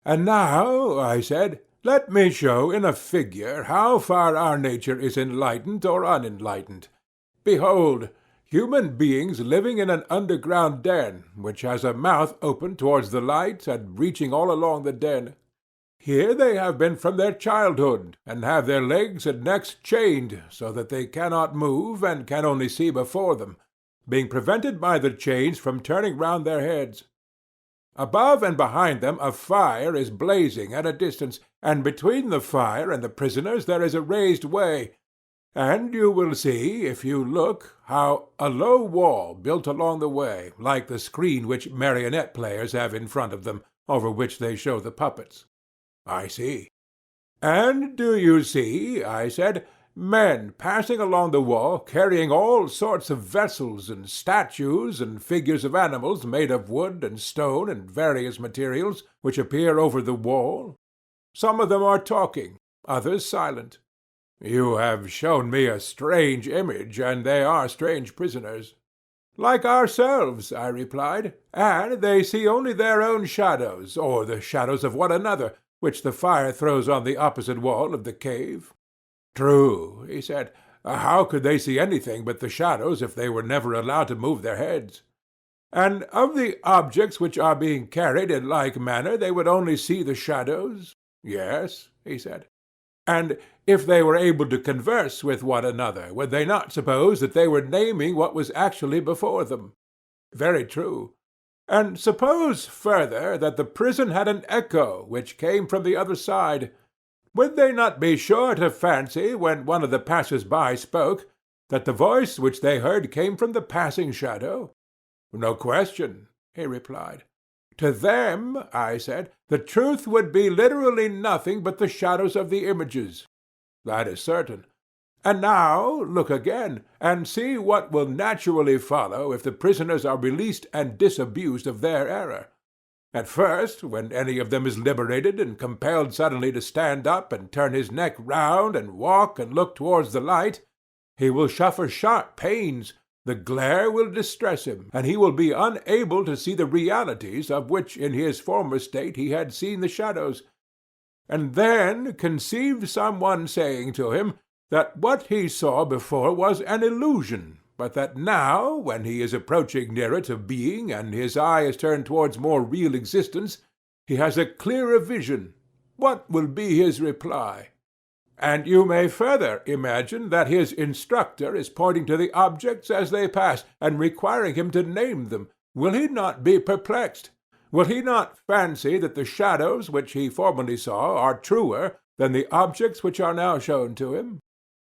And now, I said, let me show in a figure how far our nature is enlightened or unenlightened. Behold, human beings living in an underground den, which has a mouth open towards the light and reaching all along the den. Here they have been from their childhood, and have their legs and necks chained, so that they cannot move and can only see before them, being prevented by the chains from turning round their heads. Above and behind them a fire is blazing at a distance, and between the fire and the prisoners there is a raised way, and you will see, if you look, how a low wall built along the way, like the screen which marionette players have in front of them, over which they show the puppets. I see. And do you see, I said, men passing along the wall, carrying all sorts of vessels and statues and figures of animals made of wood and stone and various materials, which appear over the wall? Some of them are talking, others silent. You have shown me a strange image, and they are strange prisoners. Like ourselves, I replied, and they see only their own shadows, or the shadows of one another, which the fire throws on the opposite wall of the cave. True, he said. How could they see anything but the shadows if they were never allowed to move their heads? And of the objects which are being carried in like manner they would only see the shadows? Yes, he said. And if they were able to converse with one another, would they not suppose that they were naming what was actually before them? Very true. And suppose, further, that the prison had an echo which came from the other side. Would they not be sure to fancy, when one of the passers-by spoke, that the voice which they heard came from the passing shadow? No question, he replied. To them, I said, the truth would be literally nothing but the shadows of the images. That is certain. And now look again, and see what will naturally follow if the prisoners are released and disabused of their error. At first, when any of them is liberated and compelled suddenly to stand up and turn his neck round and walk and look towards the light, he will suffer sharp pains. The glare will distress him, and he will be unable to see the realities of which in his former state he had seen the shadows. And then conceive some one saying to him that what he saw before was an illusion, but that now, when he is approaching nearer to being and his eye is turned towards more real existence, he has a clearer vision. What will be his reply? And you may further imagine that his instructor is pointing to the objects as they pass, and requiring him to name them. Will he not be perplexed? Will he not fancy that the shadows which he formerly saw are truer than the objects which are now shown to him?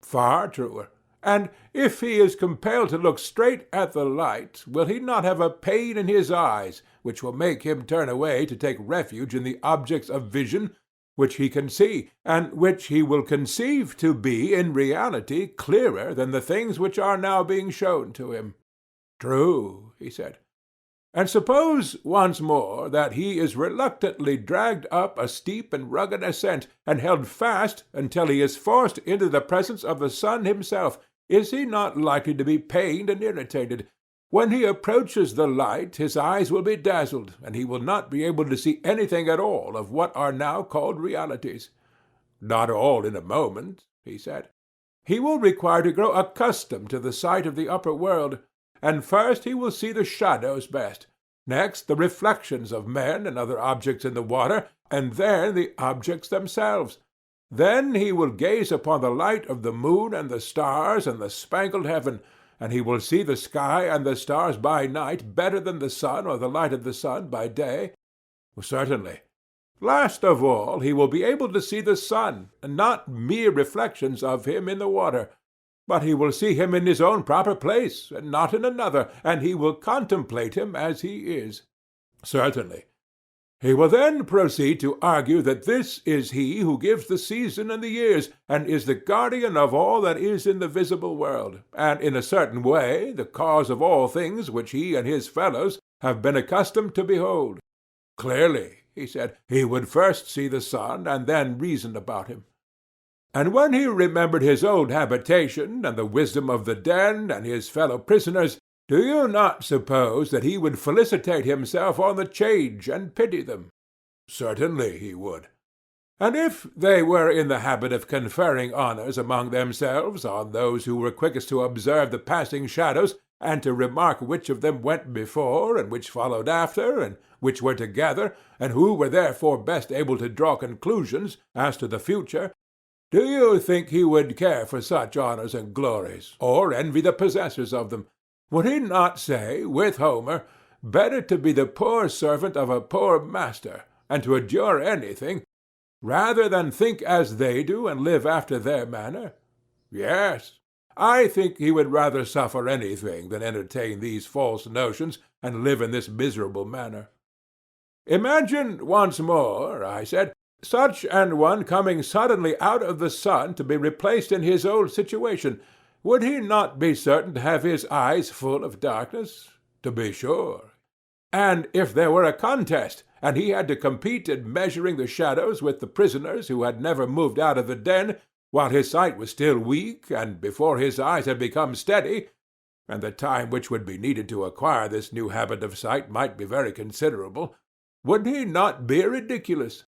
Far truer. And if he is compelled to look straight at the light, will he not have a pain in his eyes, which will make him turn away to take refuge in the objects of vision, which he can see, and which he will conceive to be in reality clearer than the things which are now being shown to him? True, he said. And suppose once more that he is reluctantly dragged up a steep and rugged ascent, and held fast until he is forced into the presence of the sun himself, is he not likely to be pained and irritated? When he approaches the light, his eyes will be dazzled, and he will not be able to see anything at all of what are now called realities. Not all in a moment, he said. He will require to grow accustomed to the sight of the upper world, and first he will see the shadows best, next the reflections of men and other objects in the water, and then the objects themselves. Then he will gaze upon the light of the moon and the stars and the spangled heaven, and he will see the sky and the stars by night better than the sun or the light of the sun by day. Certainly. Last of all, he will be able to see the sun, and not mere reflections of him in the water, but he will see him in his own proper place, and not in another, and he will contemplate him as he is. Certainly. He will then proceed to argue that this is he who gives the season and the years, and is the guardian of all that is in the visible world, and in a certain way the cause of all things which he and his fellows have been accustomed to behold. Clearly, he said, he would first see the sun, and then reason about him. And when he remembered his old habitation, and the wisdom of the den, and his fellow prisoners, do you not suppose that he would felicitate himself on the change, and pity them? Certainly he would. And if they were in the habit of conferring honours among themselves on those who were quickest to observe the passing shadows, and to remark which of them went before, and which followed after, and which were together, and who were therefore best able to draw conclusions as to the future, do you think he would care for such honours and glories, or envy the possessors of them? Would he not say, with Homer, better to be the poor servant of a poor master, and to endure anything, rather than think as they do and live after their manner? Yes, I think he would rather suffer anything than entertain these false notions and live in this miserable manner. Imagine once more, I said, such an one coming suddenly out of the sun to be replaced in his old situation. Would he not be certain to have his eyes full of darkness? To be sure. And if there were a contest, and he had to compete in measuring the shadows with the prisoners who had never moved out of the den, while his sight was still weak, and before his eyes had become steady, and the time which would be needed to acquire this new habit of sight might be very considerable, would he not be ridiculous?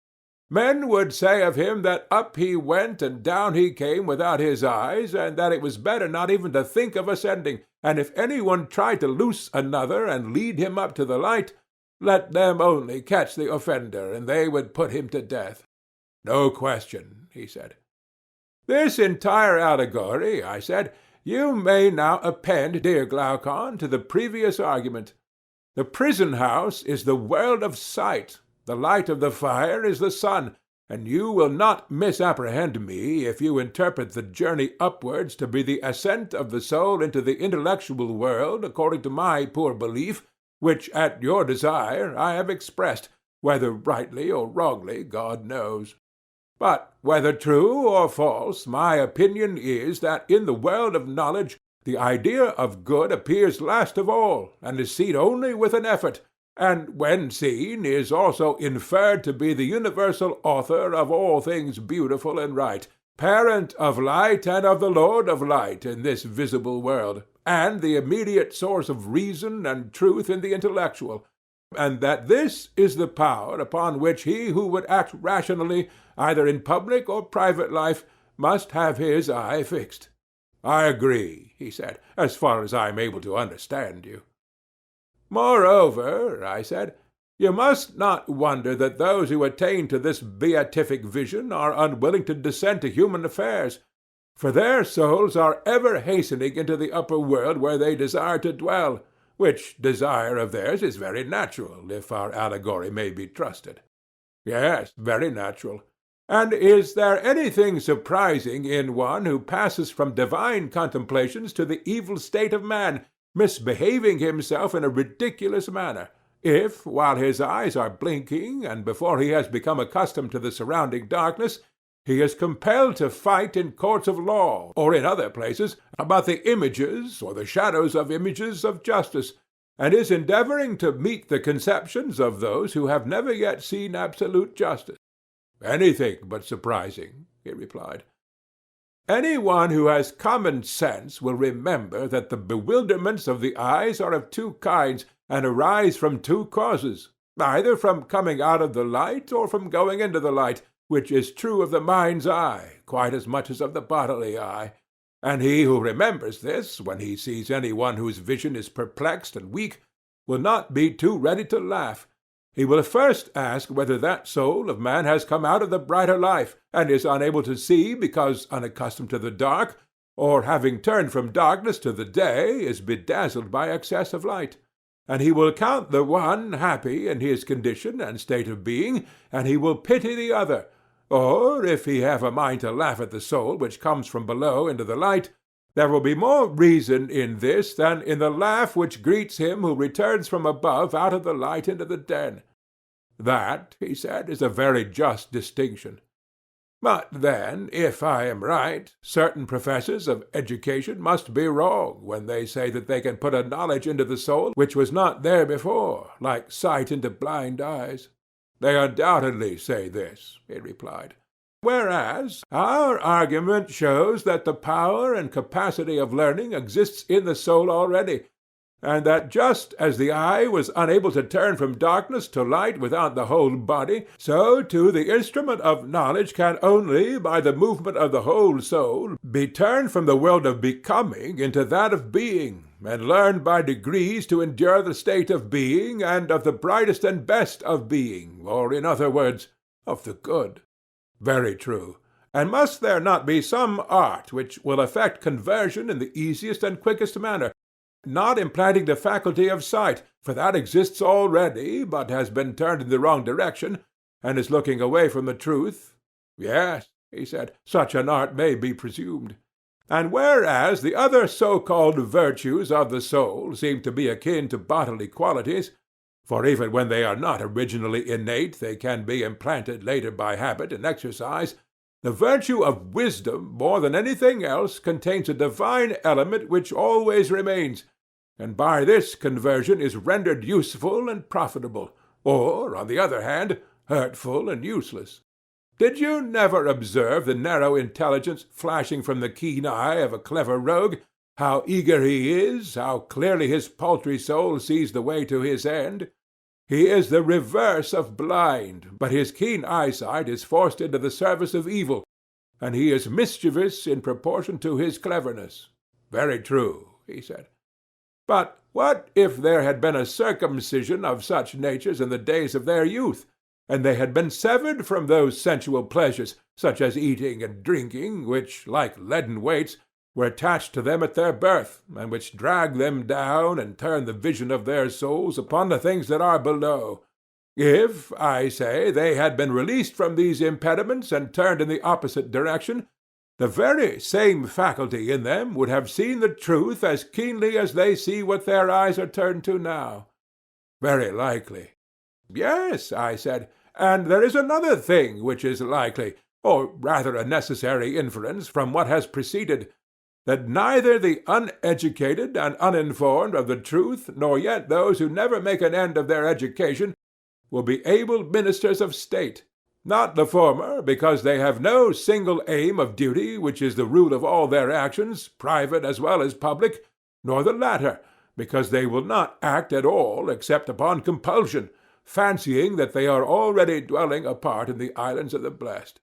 Men would say of him that up he went and down he came without his eyes, and that it was better not even to think of ascending, and if any one tried to loose another and lead him up to the light, let them only catch the offender, and they would put him to death. No question, he said. This entire allegory, I said, you may now append, dear Glaucon, to the previous argument. The prison-house is the world of sight, the light of the fire is the sun, and you will not misapprehend me if you interpret the journey upwards to be the ascent of the soul into the intellectual world according to my poor belief, which at your desire I have expressed, whether rightly or wrongly, God knows. But whether true or false, my opinion is that in the world of knowledge the idea of good appears last of all, and is seen only with an effort, and when seen is also inferred to be the universal author of all things beautiful and right, parent of light and of the Lord of light in this visible world, and the immediate source of reason and truth in the intellectual, and that this is the power upon which he who would act rationally, either in public or private life, must have his eye fixed. I agree, he said, as far as I am able to understand you. Moreover, I said, you must not wonder that those who attain to this beatific vision are unwilling to descend to human affairs, for their souls are ever hastening into the upper world where they desire to dwell, which desire of theirs is very natural, if our allegory may be trusted. Yes, very natural. And is there anything surprising in one who passes from divine contemplations to the evil state of man, misbehaving himself in a ridiculous manner, if, while his eyes are blinking, and before he has become accustomed to the surrounding darkness, he is compelled to fight in courts of law, or in other places, about the images or the shadows of images of justice, and is endeavoring to meet the conceptions of those who have never yet seen absolute justice? Anything but surprising, he replied. Any one who has common sense will remember that the bewilderments of the eyes are of two kinds, and arise from two causes, either from coming out of the light or from going into the light, which is true of the mind's eye quite as much as of the bodily eye. And he who remembers this, when he sees any one whose vision is perplexed and weak, will not be too ready to laugh. He will first ask whether that soul of man has come out of the brighter life, and is unable to see because unaccustomed to the dark, or having turned from darkness to the day, is bedazzled by excess of light. And he will count the one happy in his condition and state of being, and he will pity the other. Or, if he have a mind to laugh at the soul which comes from below into the light, there will be more reason in this than in the laugh which greets him who returns from above out of the light into the den. That, he said, is a very just distinction. But then, if I am right, certain professors of education must be wrong when they say that they can put a knowledge into the soul which was not there before, like sight into blind eyes. They undoubtedly say this, he replied. Whereas our argument shows that the power and capacity of learning exists in the soul already, and that just as the eye was unable to turn from darkness to light without the whole body, so too the instrument of knowledge can only, by the movement of the whole soul, be turned from the world of becoming into that of being, and learned by degrees to endure the state of being, and of the brightest and best of being, or, in other words, of the good. Very true. And must there not be some art which will effect conversion in the easiest and quickest manner, not implanting the faculty of sight, for that exists already, but has been turned in the wrong direction, and is looking away from the truth? Yes, he said, such an art may be presumed. And whereas the other so-called virtues of the soul seem to be akin to bodily qualities, for even when they are not originally innate they can be implanted later by habit and exercise, the virtue of wisdom, more than anything else, contains a divine element which always remains, and by this conversion is rendered useful and profitable, or, on the other hand, hurtful and useless. Did you never observe the narrow intelligence flashing from the keen eye of a clever rogue, how eager he is, how clearly his paltry soul sees the way to his end? He is the reverse of blind, but his keen eyesight is forced into the service of evil, and he is mischievous in proportion to his cleverness. Very true, he said. But what if there had been a circumcision of such natures in the days of their youth, and they had been severed from those sensual pleasures, such as eating and drinking, which, like leaden weights, were attached to them at their birth, and which drag them down and turn the vision of their souls upon the things that are below? If, I say, they had been released from these impediments and turned in the opposite direction, the very same faculty in them would have seen the truth as keenly as they see what their eyes are turned to now. Very likely. Yes, I said, and there is another thing which is likely, or rather a necessary inference from what has preceded, that neither the uneducated and uninformed of the truth, nor yet those who never make an end of their education, will be able ministers of state. Not the former, because they have no single aim of duty which is the rule of all their actions, private as well as public, nor the latter, because they will not act at all except upon compulsion, fancying that they are already dwelling apart in the islands of the blessed.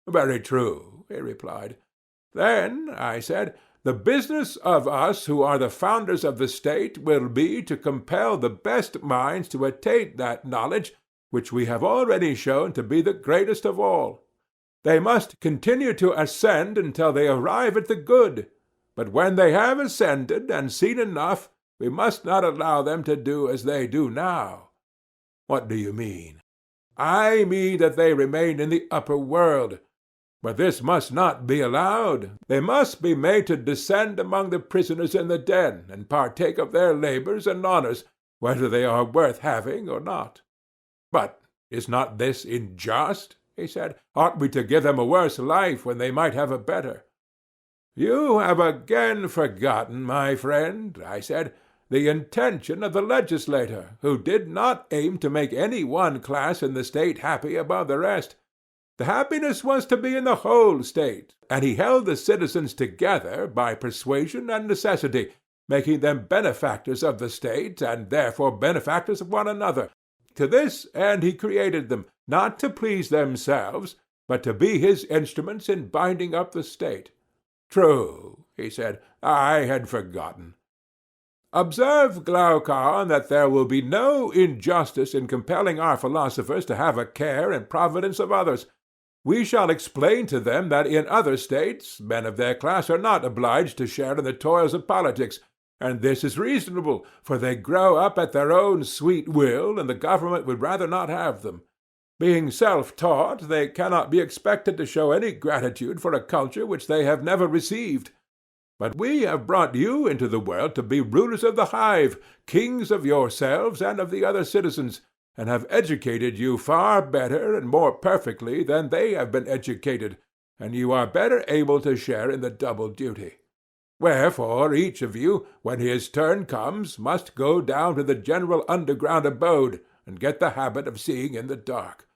Very true, he replied. Then, I said, the business of us who are the founders of the state will be to compel the best minds to attain that knowledge which we have already shown to be the greatest of all. They must continue to ascend until they arrive at the good, but when they have ascended and seen enough, we must not allow them to do as they do now. What do you mean? I mean that they remain in the upper world. But this must not be allowed. They must be made to descend among the prisoners in the den, and partake of their labors and honors, whether they are worth having or not. But is not this unjust? He said. Ought we to give them a worse life when they might have a better? You have again forgotten, my friend, I said, the intention of the legislator, who did not aim to make any one class in the state happy above the rest. The happiness was to be in the whole state, and he held the citizens together by persuasion and necessity, making them benefactors of the state, and therefore benefactors of one another. To this end he created them, not to please themselves, but to be his instruments in binding up the state. True, he said, I had forgotten. Observe, Glaucon, that there will be no injustice in compelling our philosophers to have a care and providence of others. We shall explain to them that in other states men of their class are not obliged to share in the toils of politics, and this is reasonable, for they grow up at their own sweet will, and the government would rather not have them. Being self-taught, they cannot be expected to show any gratitude for a culture which they have never received. But we have brought you into the world to be rulers of the hive, kings of yourselves and of the other citizens, and have educated you far better and more perfectly than they have been educated, and you are better able to share in the double duty. Wherefore each of you, when his turn comes, must go down to the general underground abode, and get the habit of seeing in the dark.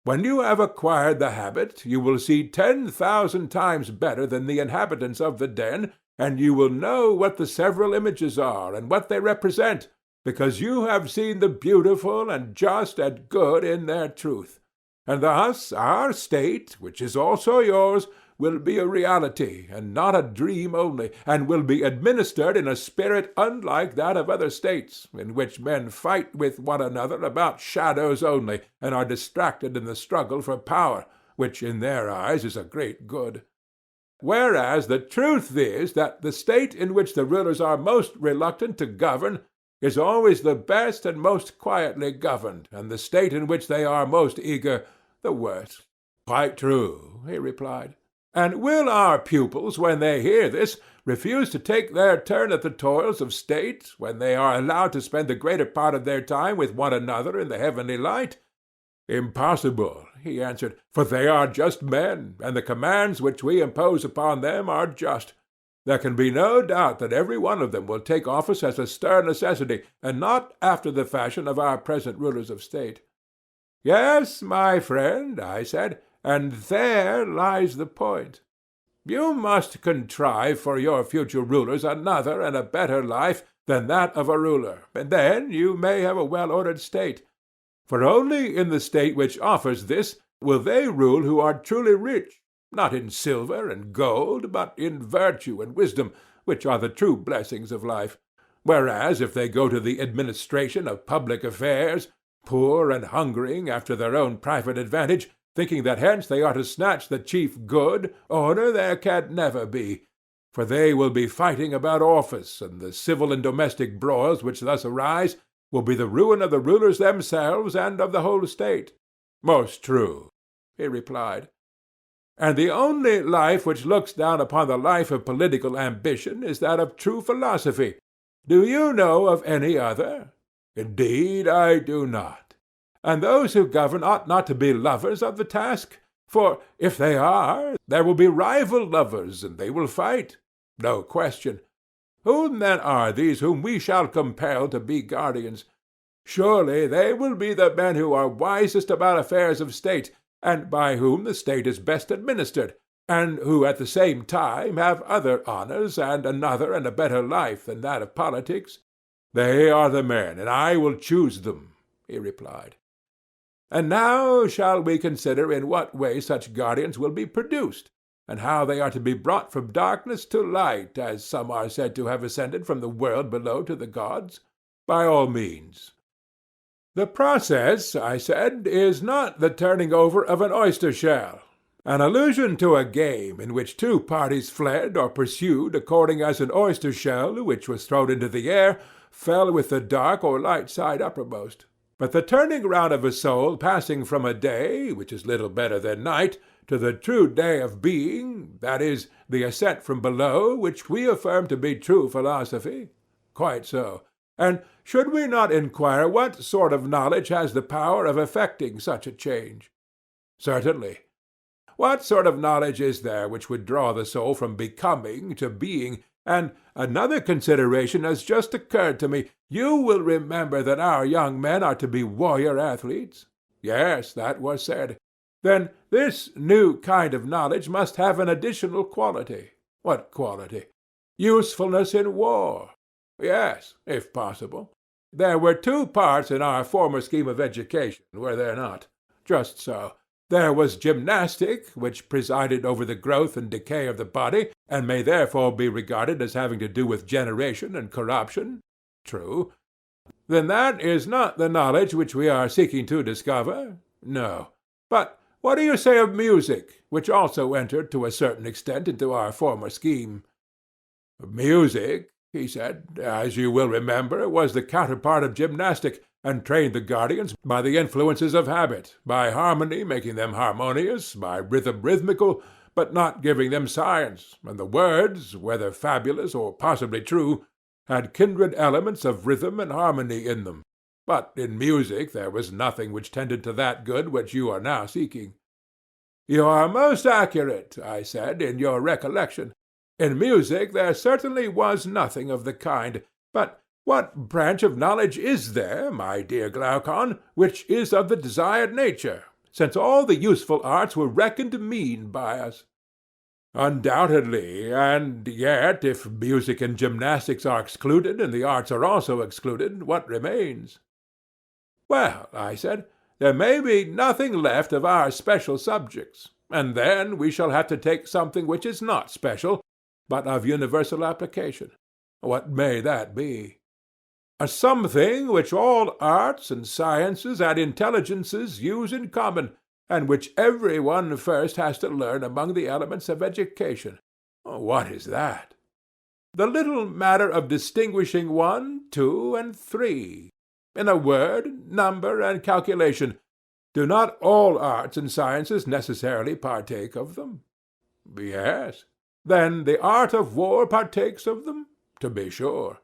When you have acquired the habit, you will see 10,000 times better than the inhabitants of the den, and you will know what the several images are, and what they represent, because you have seen the beautiful and just and good in their truth. And thus our state, which is also yours, will be a reality, and not a dream only, and will be administered in a spirit unlike that of other states, in which men fight with one another about shadows only, and are distracted in the struggle for power, which in their eyes is a great good. Whereas the truth is that the state in which the rulers are most reluctant to govern is always the best and most quietly governed, and the state in which they are most eager the worst. Quite true, he replied. And will our pupils, when they hear this, refuse to take their turn at the toils of state, when they are allowed to spend the greater part of their time with one another in the heavenly light? Impossible, he answered, for they are just men, and the commands which we impose upon them are just. There can be no doubt that every one of them will take office as a stern necessity, and not after the fashion of our present rulers of state. Yes, my friend, I said, and there lies the point. You must contrive for your future rulers another and a better life than that of a ruler, and then you may have a well-ordered state. For only in the state which offers this will they rule who are truly rich, not in silver and gold, but in virtue and wisdom, which are the true blessings of life. Whereas if they go to the administration of public affairs, poor and hungering after their own private advantage, thinking that hence they are to snatch the chief good, honor there can never be, for they will be fighting about office, and the civil and domestic broils which thus arise will be the ruin of the rulers themselves and of the whole state. Most true, he replied. And the only life which looks down upon the life of political ambition is that of true philosophy. Do you know of any other? Indeed, I do not. And those who govern ought not to be lovers of the task, for if they are, there will be rival lovers, and they will fight. No question. Whom then are these whom we shall compel to be guardians? Surely they will be the men who are wisest about affairs of state, and by whom the state is best administered, and who at the same time have other honors, and another and a better life than that of politics. They are the men, and I will choose them, he replied. And now shall we consider in what way such guardians will be produced, and how they are to be brought from darkness to light, as some are said to have ascended from the world below to the gods? By all means. The process, I said, is not the turning over of an oyster shell, an allusion to a game in which two parties fled or pursued according as an oyster shell, which was thrown into the air, fell with the dark or light side uppermost. But the turning round of a soul passing from a day, which is little better than night, to the true day of being, that is, the ascent from below, which we affirm to be true philosophy? Quite so. And should we not inquire what sort of knowledge has the power of effecting such a change? Certainly. What sort of knowledge is there which would draw the soul from becoming to being? And another consideration has just occurred to me. You will remember that our young men are to be warrior athletes? Yes, that was said. Then this new kind of knowledge must have an additional quality. What quality? Usefulness in war. Yes, if possible. There were two parts in our former scheme of education, were there not? Just so. There was gymnastic, which presided over the growth and decay of the body, and may therefore be regarded as having to do with generation and corruption. True. Then that is not the knowledge which we are seeking to discover? No. But what do you say of music, which also entered to a certain extent into our former scheme? Music, he said, as you will remember, was the counterpart of gymnastic, and trained the guardians by the influences of habit, by harmony making them harmonious, by rhythm rhythmical, but not giving them science, and the words, whether fabulous or possibly true, had kindred elements of rhythm and harmony in them. But in music there was nothing which tended to that good which you are now seeking. You are most accurate, I said, in your recollection. In music there certainly was nothing of the kind, but what branch of knowledge is there, my dear Glaucon, which is of the desired nature, since all the useful arts were reckoned mean by us? Undoubtedly, and yet if music and gymnastics are excluded, and the arts are also excluded, what remains? Well, I said, there may be nothing left of our special subjects, and then we shall have to take something which is not special, but of universal application. What may that be? A something which all arts and sciences and intelligences use in common, and which every one first has to learn among the elements of education. What is that? The little matter of distinguishing 1, 2, and 3. In a word, number and calculation. Do not all arts and sciences necessarily partake of them? Yes. Then the art of war partakes of them? To be sure.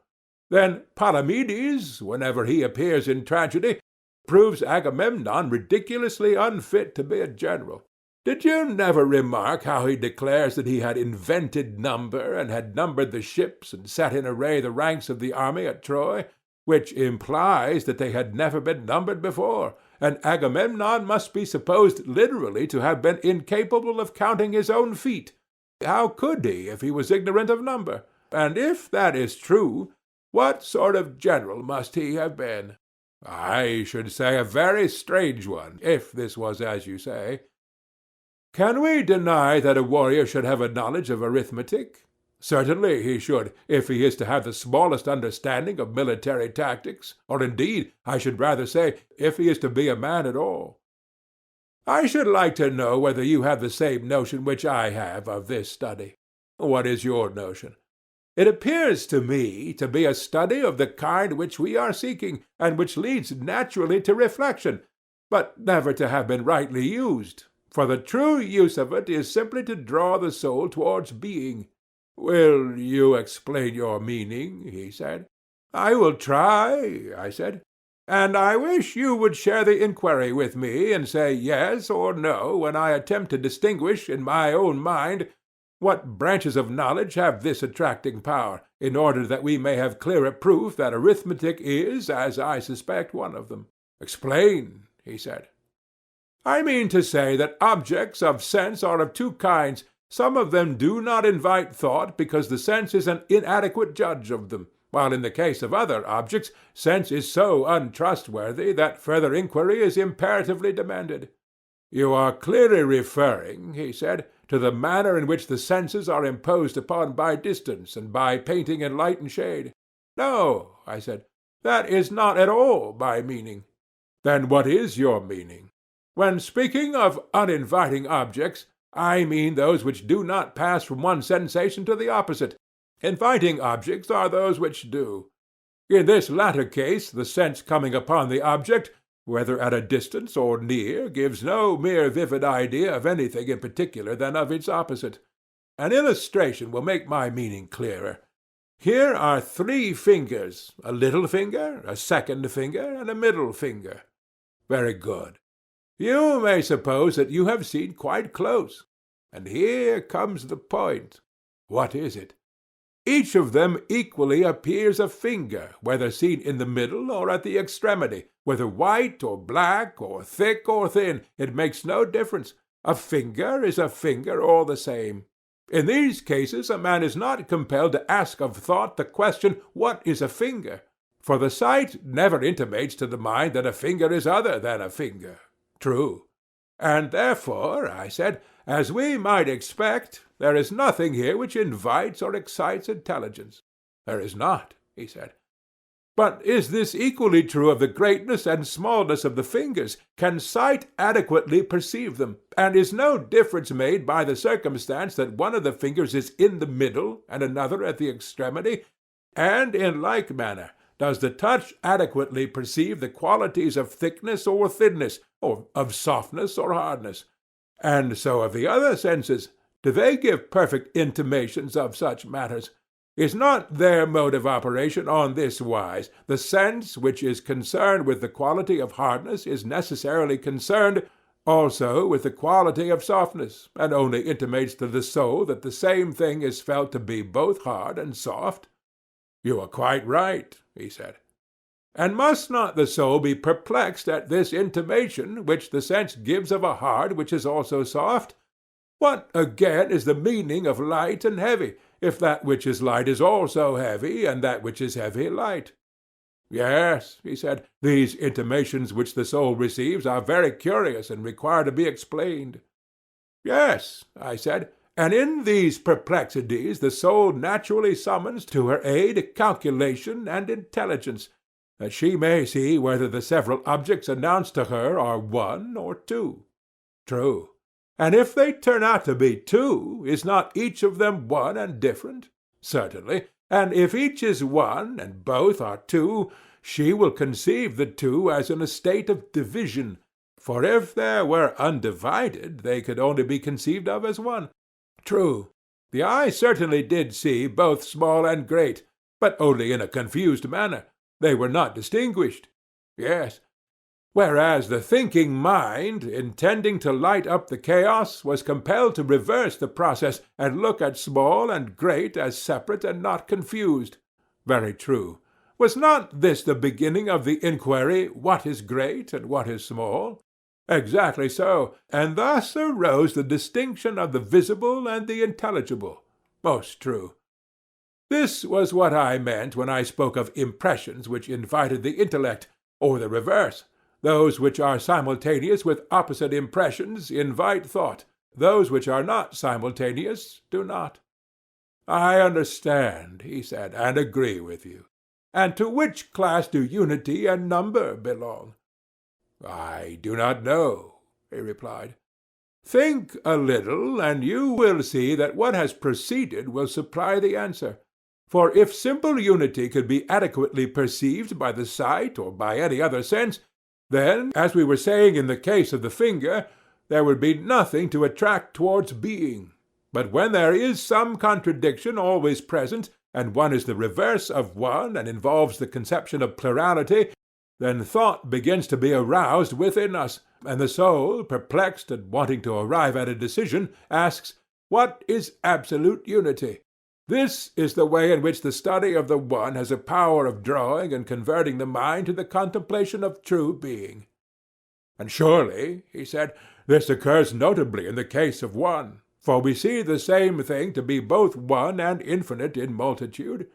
Then Palamedes, whenever he appears in tragedy, proves Agamemnon ridiculously unfit to be a general. Did you never remark how he declares that he had invented number, and had numbered the ships, and set in array the ranks of the army at Troy, which implies that they had never been numbered before, and Agamemnon must be supposed literally to have been incapable of counting his own feet? How could he, if he was ignorant of number? And if that is true, what sort of general must he have been? I should say a very strange one, if this was as you say. Can we deny that a warrior should have a knowledge of arithmetic? Certainly he should, if he is to have the smallest understanding of military tactics, or indeed, I should rather say, if he is to be a man at all. I should like to know whether you have the same notion which I have of this study. What is your notion? It appears to me to be a study of the kind which we are seeking, and which leads naturally to reflection, but never to have been rightly used, for the true use of it is simply to draw the soul towards being. Will you explain your meaning? He said. I will try, I said, and I wish you would share the inquiry with me, and say yes or no when I attempt to distinguish in my own mind what branches of knowledge have this attracting power, in order that we may have clearer proof that arithmetic is, as I suspect, one of them. Explain, he said. I mean to say that objects of sense are of two kinds. Some of them do not invite thought because the sense is an inadequate judge of them, while in the case of other objects, sense is so untrustworthy that further inquiry is imperatively demanded. You are clearly referring, he said, to the manner in which the senses are imposed upon by distance, and by painting in light and shade. No, I said, that is not at all my meaning. Then what is your meaning? When speaking of uninviting objects, I mean those which do not pass from one sensation to the opposite. Inviting objects are those which do. In this latter case, the sense coming upon the object, whether at a distance or near, gives no mere vivid idea of anything in particular than of its opposite. An illustration will make my meaning clearer. Here are 3 fingers, a little finger, a second finger, and a middle finger. Very good. You may suppose that you have seen quite close. And here comes the point. What is it? Each of them equally appears a finger, whether seen in the middle or at the extremity, whether white or black or thick or thin, it makes no difference. A finger is a finger all the same. In these cases a man is not compelled to ask of thought the question, what is a finger? For the sight never intimates to the mind that a finger is other than a finger. True. And therefore, I said, as we might expect, there is nothing here which invites or excites intelligence. There is not, he said. But is this equally true of the greatness and smallness of the fingers? Can sight adequately perceive them? And is no difference made by the circumstance that one of the fingers is in the middle and another at the extremity? And in like manner, does the touch adequately perceive the qualities of thickness or thinness, or of softness or hardness? And so of the other senses. Do they give perfect intimations of such matters? Is not their mode of operation on this wise? The sense which is concerned with the quality of hardness is necessarily concerned also with the quality of softness, and only intimates to the soul that the same thing is felt to be both hard and soft. You are quite right, he said. And must not the soul be perplexed at this intimation which the sense gives of a hard which is also soft? What, again, is the meaning of light and heavy, if that which is light is also heavy, and that which is heavy light? Yes, he said, these intimations which the soul receives are very curious and require to be explained. Yes, I said, and in these perplexities the soul naturally summons to her aid calculation and intelligence, that she may see whether the several objects announced to her are one or two. True. And if they turn out to be two, is not each of them one and different? Certainly. And if each is one, and both are two, she will conceive the two as in a state of division, for if they were undivided, they could only be conceived of as one. True. The eye certainly did see both small and great, but only in a confused manner. They were not distinguished. Yes. Whereas the thinking mind, intending to light up the chaos, was compelled to reverse the process, and look at small and great as separate and not confused. Very true. Was not this the beginning of the inquiry, what is great and what is small? Exactly so, and thus arose the distinction of the visible and the intelligible. Most true. This was what I meant when I spoke of impressions which invited the intellect, or the reverse. Those which are simultaneous with opposite impressions invite thought. Those which are not simultaneous do not. I understand, he said, and agree with you. And to which class do unity and number belong? I do not know, he replied. Think a little, and you will see that what has preceded will supply the answer. For if simple unity could be adequately perceived by the sight or by any other sense, then, as we were saying in the case of the finger, there would be nothing to attract towards being. But when there is some contradiction always present, and one is the reverse of one and involves the conception of plurality, then thought begins to be aroused within us, and the soul, perplexed and wanting to arrive at a decision, asks, what is absolute unity? This is the way in which the study of the one has a power of drawing and converting the mind to the contemplation of true being. And surely, he said, this occurs notably in the case of one, for we see the same thing to be both one and infinite in multitude.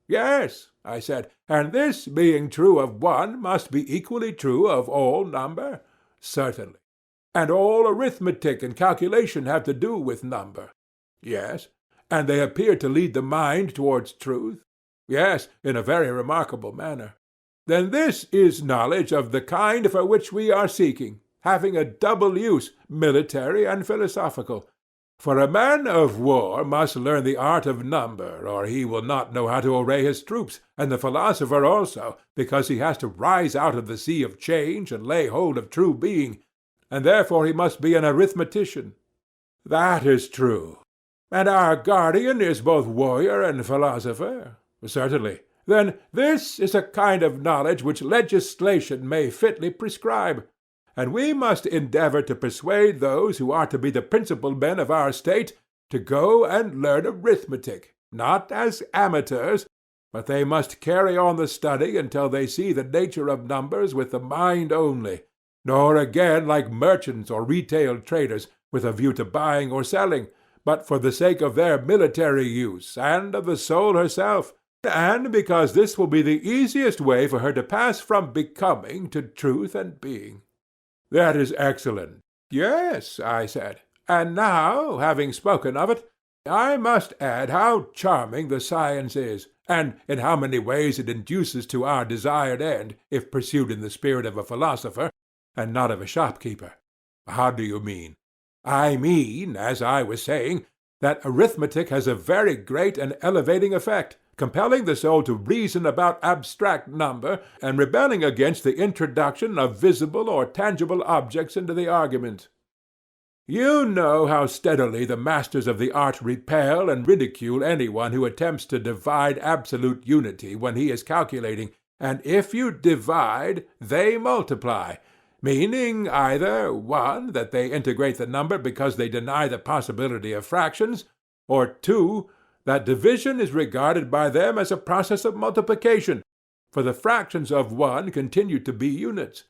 Yes, I said, and this being true of one must be equally true of all number? Certainly. And all arithmetic and calculation have to do with number? Yes. And they appear to lead the mind towards truth? Yes, in a very remarkable manner. Then this is knowledge of the kind for which we are seeking, having a double use, military and philosophical. For a man of war must learn the art of number, or he will not know how to array his troops, and the philosopher also, because he has to rise out of the sea of change and lay hold of true being, and therefore he must be an arithmetician. That is true. And our guardian is both warrior and philosopher? Certainly. Then this is a kind of knowledge which legislation may fitly prescribe, and we must endeavor to persuade those who are to be the principal men of our state to go and learn arithmetic, not as amateurs, but they must carry on the study until they see the nature of numbers with the mind only, nor again like merchants or retail traders, with a view to buying or selling, but for the sake of their military use, and of the soul herself, and because this will be the easiest way for her to pass from becoming to truth and being. That is excellent. Yes, I said. And now, having spoken of it, I must add how charming the science is, and in how many ways it induces to our desired end, if pursued in the spirit of a philosopher, and not of a shopkeeper. How do you mean? I mean, as I was saying, that arithmetic has a very great and elevating effect, compelling the soul to reason about abstract number, and rebelling against the introduction of visible or tangible objects into the argument. You know how steadily the masters of the art repel and ridicule anyone who attempts to divide absolute unity when he is calculating, and if you divide, they multiply, meaning either, 1, that they integrate the number because they deny the possibility of fractions, or 2, that division is regarded by them as a process of multiplication, for the fractions of 1 continue to be units,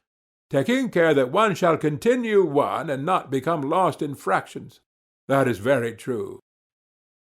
taking care that 1 shall continue 1 and not become lost in fractions. That is very true.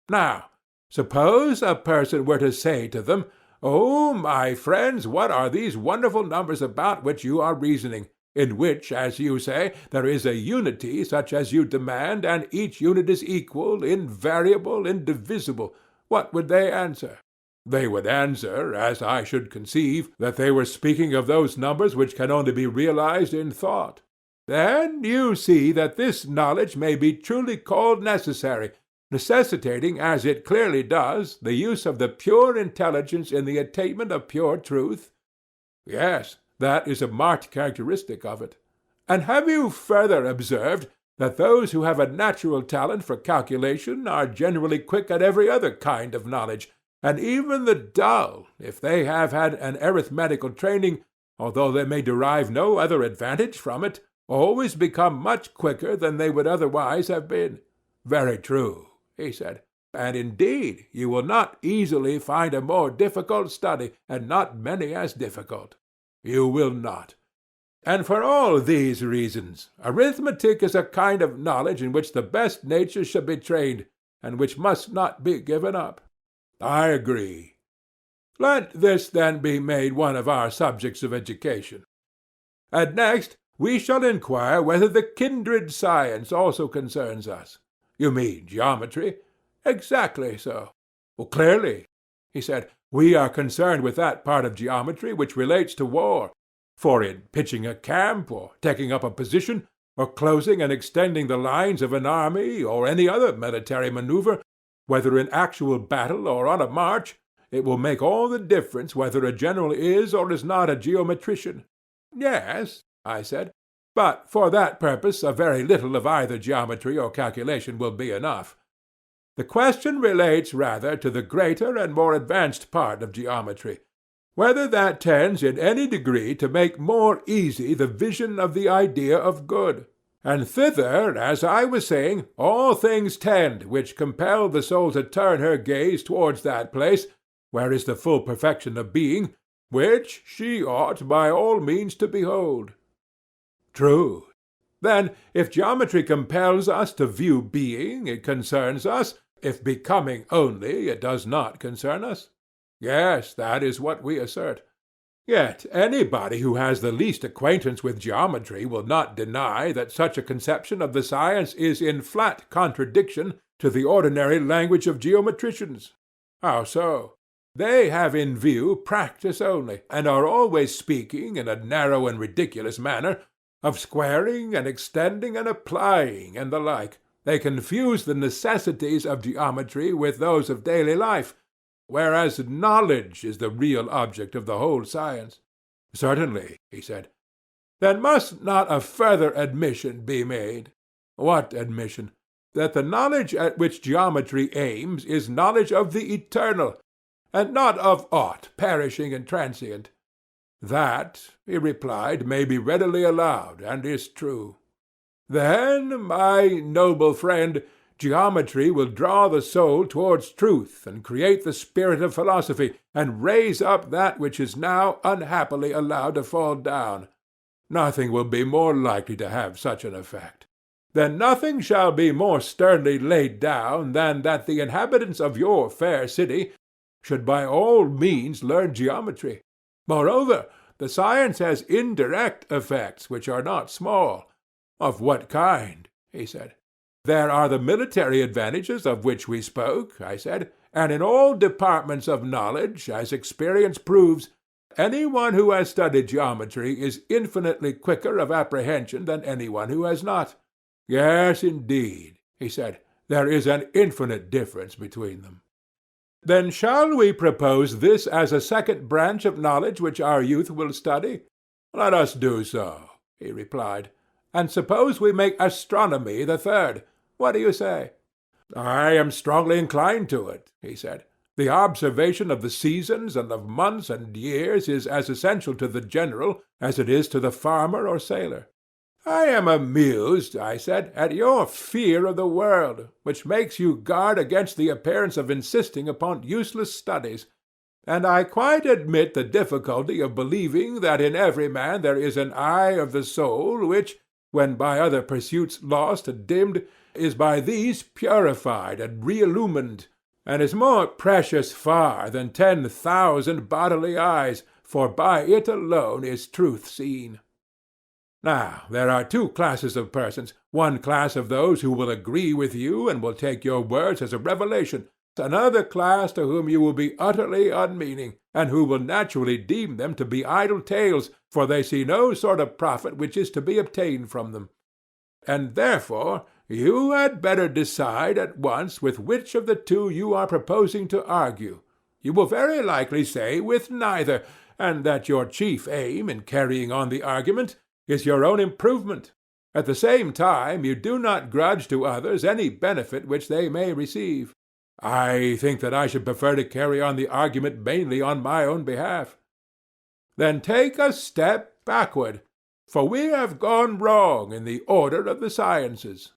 Now, suppose a person were to say to them, "Oh, my friends, what are these wonderful numbers about which you are reasoning, in which, as you say, there is a unity such as you demand, and each unit is equal, invariable, indivisible?" What would they answer? They would answer, as I should conceive, that they were speaking of those numbers which can only be realized in thought. Then you see that this knowledge may be truly called necessary, necessitating, as it clearly does, the use of the pure intelligence in the attainment of pure truth. Yes, that is a marked characteristic of it. And have you further observed that those who have a natural talent for calculation are generally quick at every other kind of knowledge, and even the dull, if they have had an arithmetical training, although they may derive no other advantage from it, always become much quicker than they would otherwise have been? Very true, he said. And indeed you will not easily find a more difficult study, and not many as difficult. You will not. And for all these reasons, arithmetic is a kind of knowledge in which the best natures should be trained, and which must not be given up. I agree. Let this then be made one of our subjects of education. And next we shall inquire whether the kindred science also concerns us. You mean geometry? Exactly so. Well, clearly, he said, we are concerned with that part of geometry which relates to war. For in pitching a camp, or taking up a position, or closing and extending the lines of an army, or any other military maneuver, whether in actual battle or on a march, it will make all the difference whether a general is or is not a geometrician. Yes, I said, but for that purpose a very little of either geometry or calculation will be enough. The question relates rather to the greater and more advanced part of geometry, whether that tends in any degree to make more easy the vision of the idea of good. And thither, as I was saying, all things tend which compel the soul to turn her gaze towards that place where is the full perfection of being, which she ought by all means to behold. True. Then, if geometry compels us to view being, it concerns us; if becoming only, it does not concern us. Yes, that is what we assert. Yet anybody who has the least acquaintance with geometry will not deny that such a conception of the science is in flat contradiction to the ordinary language of geometricians. How so? They have in view practice only, and are always speaking, in a narrow and ridiculous manner, of squaring and extending and applying, and the like. They confuse the necessities of geometry with those of daily life, whereas knowledge is the real object of the whole science. Certainly, he said. Then must not a further admission be made? What admission? That the knowledge at which geometry aims is knowledge of the eternal, and not of aught perishing and transient. That, he replied, may be readily allowed, and is true. Then, my noble friend, geometry will draw the soul towards truth, and create the spirit of philosophy, and raise up that which is now unhappily allowed to fall down. Nothing will be more likely to have such an effect. Then nothing shall be more sternly laid down than that the inhabitants of your fair city should by all means learn geometry. Moreover, the science has indirect effects which are not small. Of what kind? He said. There are the military advantages of which we spoke, I said, and in all departments of knowledge, as experience proves, any one who has studied geometry is infinitely quicker of apprehension than any one who has not. Yes, indeed, he said, there is an infinite difference between them. Then shall we propose this as a second branch of knowledge which our youth will study? Let us do so, he replied. And suppose we make astronomy the third. What do you say? I am strongly inclined to it, he said. The observation of the seasons and of months and years is as essential to the general as it is to the farmer or sailor. I am amused, I said, at your fear of the world, which makes you guard against the appearance of insisting upon useless studies, and I quite admit the difficulty of believing that in every man there is an eye of the soul which, when by other pursuits lost and dimmed, is by these purified and re-illumined, and is more precious far than 10,000 bodily eyes, for by it alone is truth seen. Now, there are two classes of persons, one class of those who will agree with you and will take your words as a revelation, another class to whom you will be utterly unmeaning, and who will naturally deem them to be idle tales, for they see no sort of profit which is to be obtained from them. And therefore you had better decide at once with which of the two you are proposing to argue. You will very likely say with neither, and that your chief aim in carrying on the argument is your own improvement. At the same time you do not grudge to others any benefit which they may receive. I think that I should prefer to carry on the argument mainly on my own behalf. Then take a step backward, for we have gone wrong in the order of the sciences.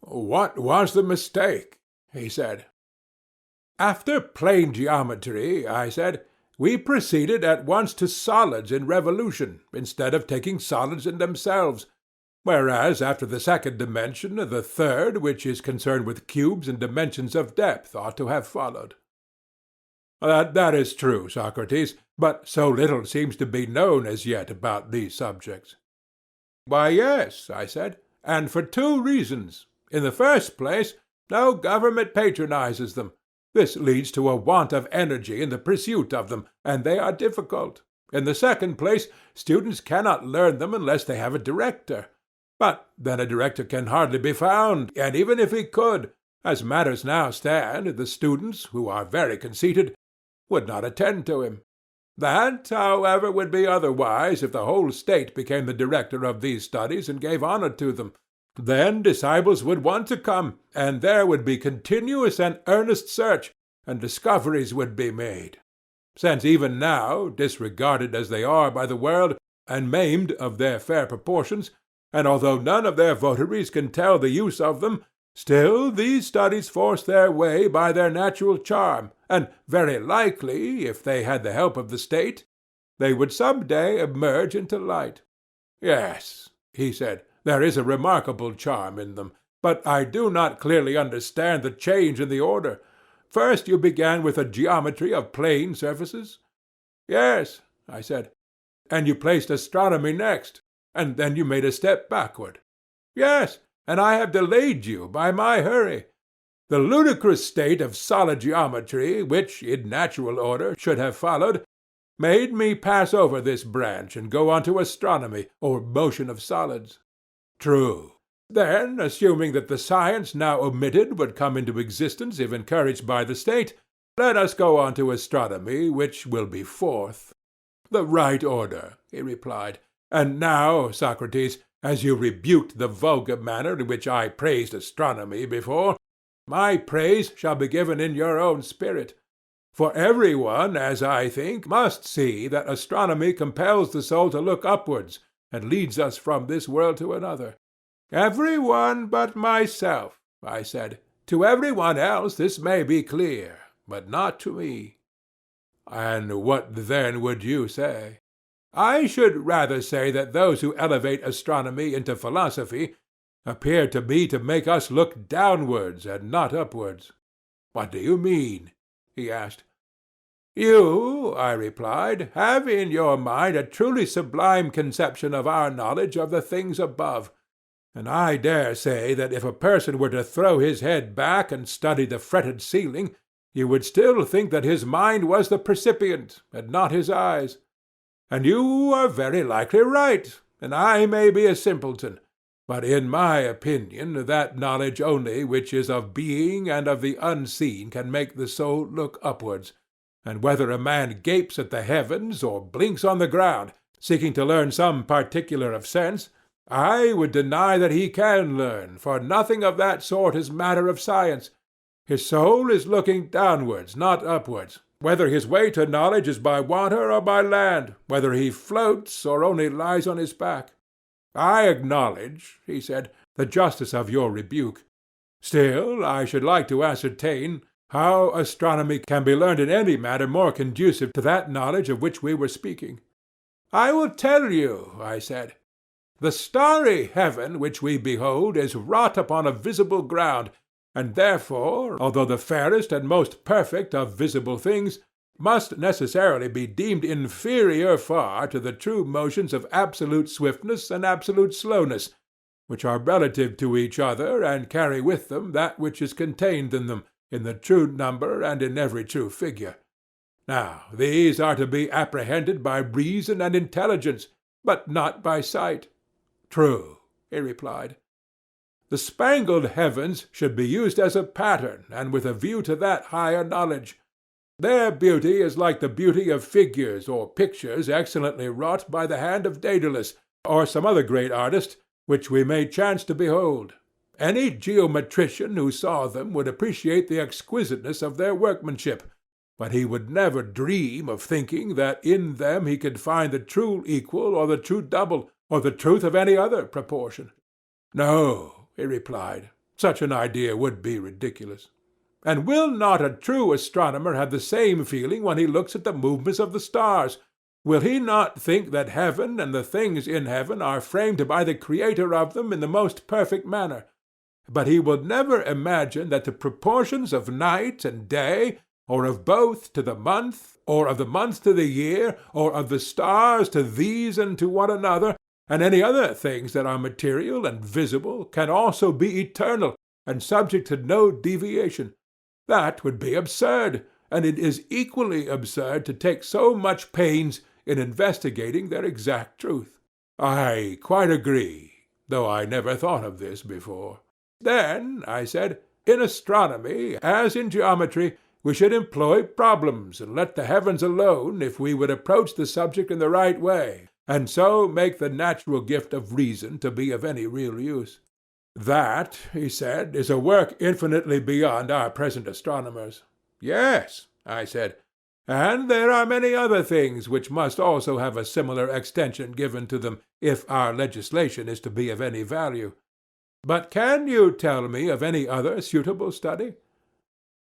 What was the mistake? He said. After plane geometry, I said, we proceeded at once to solids in revolution, instead of taking solids in themselves, whereas after the second dimension, the third, which is concerned with cubes and dimensions of depth, ought to have followed. That is true, Socrates, but so little seems to be known as yet about these subjects. Why, yes, I said, and for two reasons. In the first place, no government patronizes them. This leads to a want of energy in the pursuit of them, and they are difficult. In the second place, students cannot learn them unless they have a director. But then a director can hardly be found, and even if he could, as matters now stand, the students, who are very conceited, would not attend to him. That, however, would be otherwise if the whole state became the director of these studies and gave honor to them. Then disciples would want to come, and there would be continuous and earnest search, and discoveries would be made. Since even now, disregarded as they are by the world, and maimed of their fair proportions, and although none of their votaries can tell the use of them, still these studies force their way by their natural charm, and very likely, if they had the help of the state, they would some day emerge into light. Yes, he said, there is a remarkable charm in them, but I do not clearly understand the change in the order. First you began with a geometry of plane surfaces? Yes, I said. And you placed astronomy next, and then you made a step backward. Yes, and I have delayed you by my hurry. The ludicrous state of solid geometry, which, in natural order, should have followed, made me pass over this branch and go on to astronomy, or motion of solids. True. Then, assuming that the science now omitted would come into existence if encouraged by the state, let us go on to astronomy, which will be fourth. The right order, he replied. And now, Socrates, as you rebuked the vulgar manner in which I praised astronomy before, my praise shall be given in your own spirit. For every one, as I think, must see that astronomy compels the soul to look upwards, and leads us from this world to another. Every one but myself, I said. To every one else this may be clear, but not to me. And what then would you say? I should rather say that those who elevate astronomy into philosophy appear to me to make us look downwards and not upwards. What do you mean? He asked. You, I replied, have in your mind a truly sublime conception of our knowledge of the things above, and I dare say that if a person were to throw his head back and study the fretted ceiling, you would still think that his mind was the percipient, and not his eyes. And you are very likely right, and I may be a simpleton, but in my opinion that knowledge only which is of being and of the unseen can make the soul look upwards, and whether a man gapes at the heavens or blinks on the ground, seeking to learn some particular of sense, I would deny that he can learn, for nothing of that sort is matter of science. His soul is looking downwards, not upwards, whether his way to knowledge is by water or by land, whether he floats or only lies on his back. I acknowledge, he said, the justice of your rebuke. Still, I should like to ascertain how astronomy can be learned in any manner more conducive to that knowledge of which we were speaking. I will tell you, I said. The starry heaven which we behold is wrought upon a visible ground, and therefore, although the fairest and most perfect of visible things, must necessarily be deemed inferior far to the true motions of absolute swiftness and absolute slowness, which are relative to each other and carry with them that which is contained in them, in the true number and in every true figure. Now these are to be apprehended by reason and intelligence, but not by sight. True, he replied. The spangled heavens should be used as a pattern, and with a view to that higher knowledge. Their beauty is like the beauty of figures or pictures excellently wrought by the hand of Daedalus, or some other great artist, which we may chance to behold. Any geometrician who saw them would appreciate the exquisiteness of their workmanship, but he would never dream of thinking that in them he could find the true equal or the true double, or the truth of any other proportion. No, he replied, such an idea would be ridiculous. And will not a true astronomer have the same feeling when he looks at the movements of the stars? Will he not think that heaven and the things in heaven are framed by the Creator of them in the most perfect manner? But he will never imagine that the proportions of night and day, or of both to the month, or of the month to the year, or of the stars to these and to one another, and any other things that are material and visible, can also be eternal, and subject to no deviation. That would be absurd, and it is equally absurd to take so much pains in investigating their exact truth. I quite agree, though I never thought of this before. Then, I said, in astronomy, as in geometry, we should employ problems, and let the heavens alone if we would approach the subject in the right way, and so make the natural gift of reason to be of any real use. That, he said, is a work infinitely beyond our present astronomers. Yes, I said, and there are many other things which must also have a similar extension given to them, if our legislation is to be of any value. But can you tell me of any other suitable study?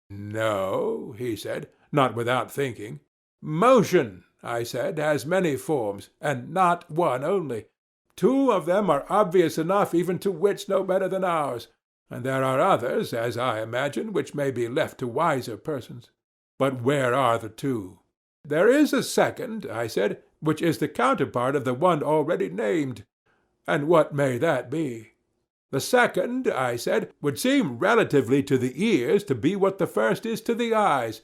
No, he said, not without thinking. Motion, I said, has many forms, and not one only. 2 of them are obvious enough even to wits no better than ours, and there are others, as I imagine, which may be left to wiser persons. But where are the 2? There is a second, I said, which is the counterpart of the one already named. And what may that be? The second, I said, would seem relatively to the ears to be what the first is to the eyes.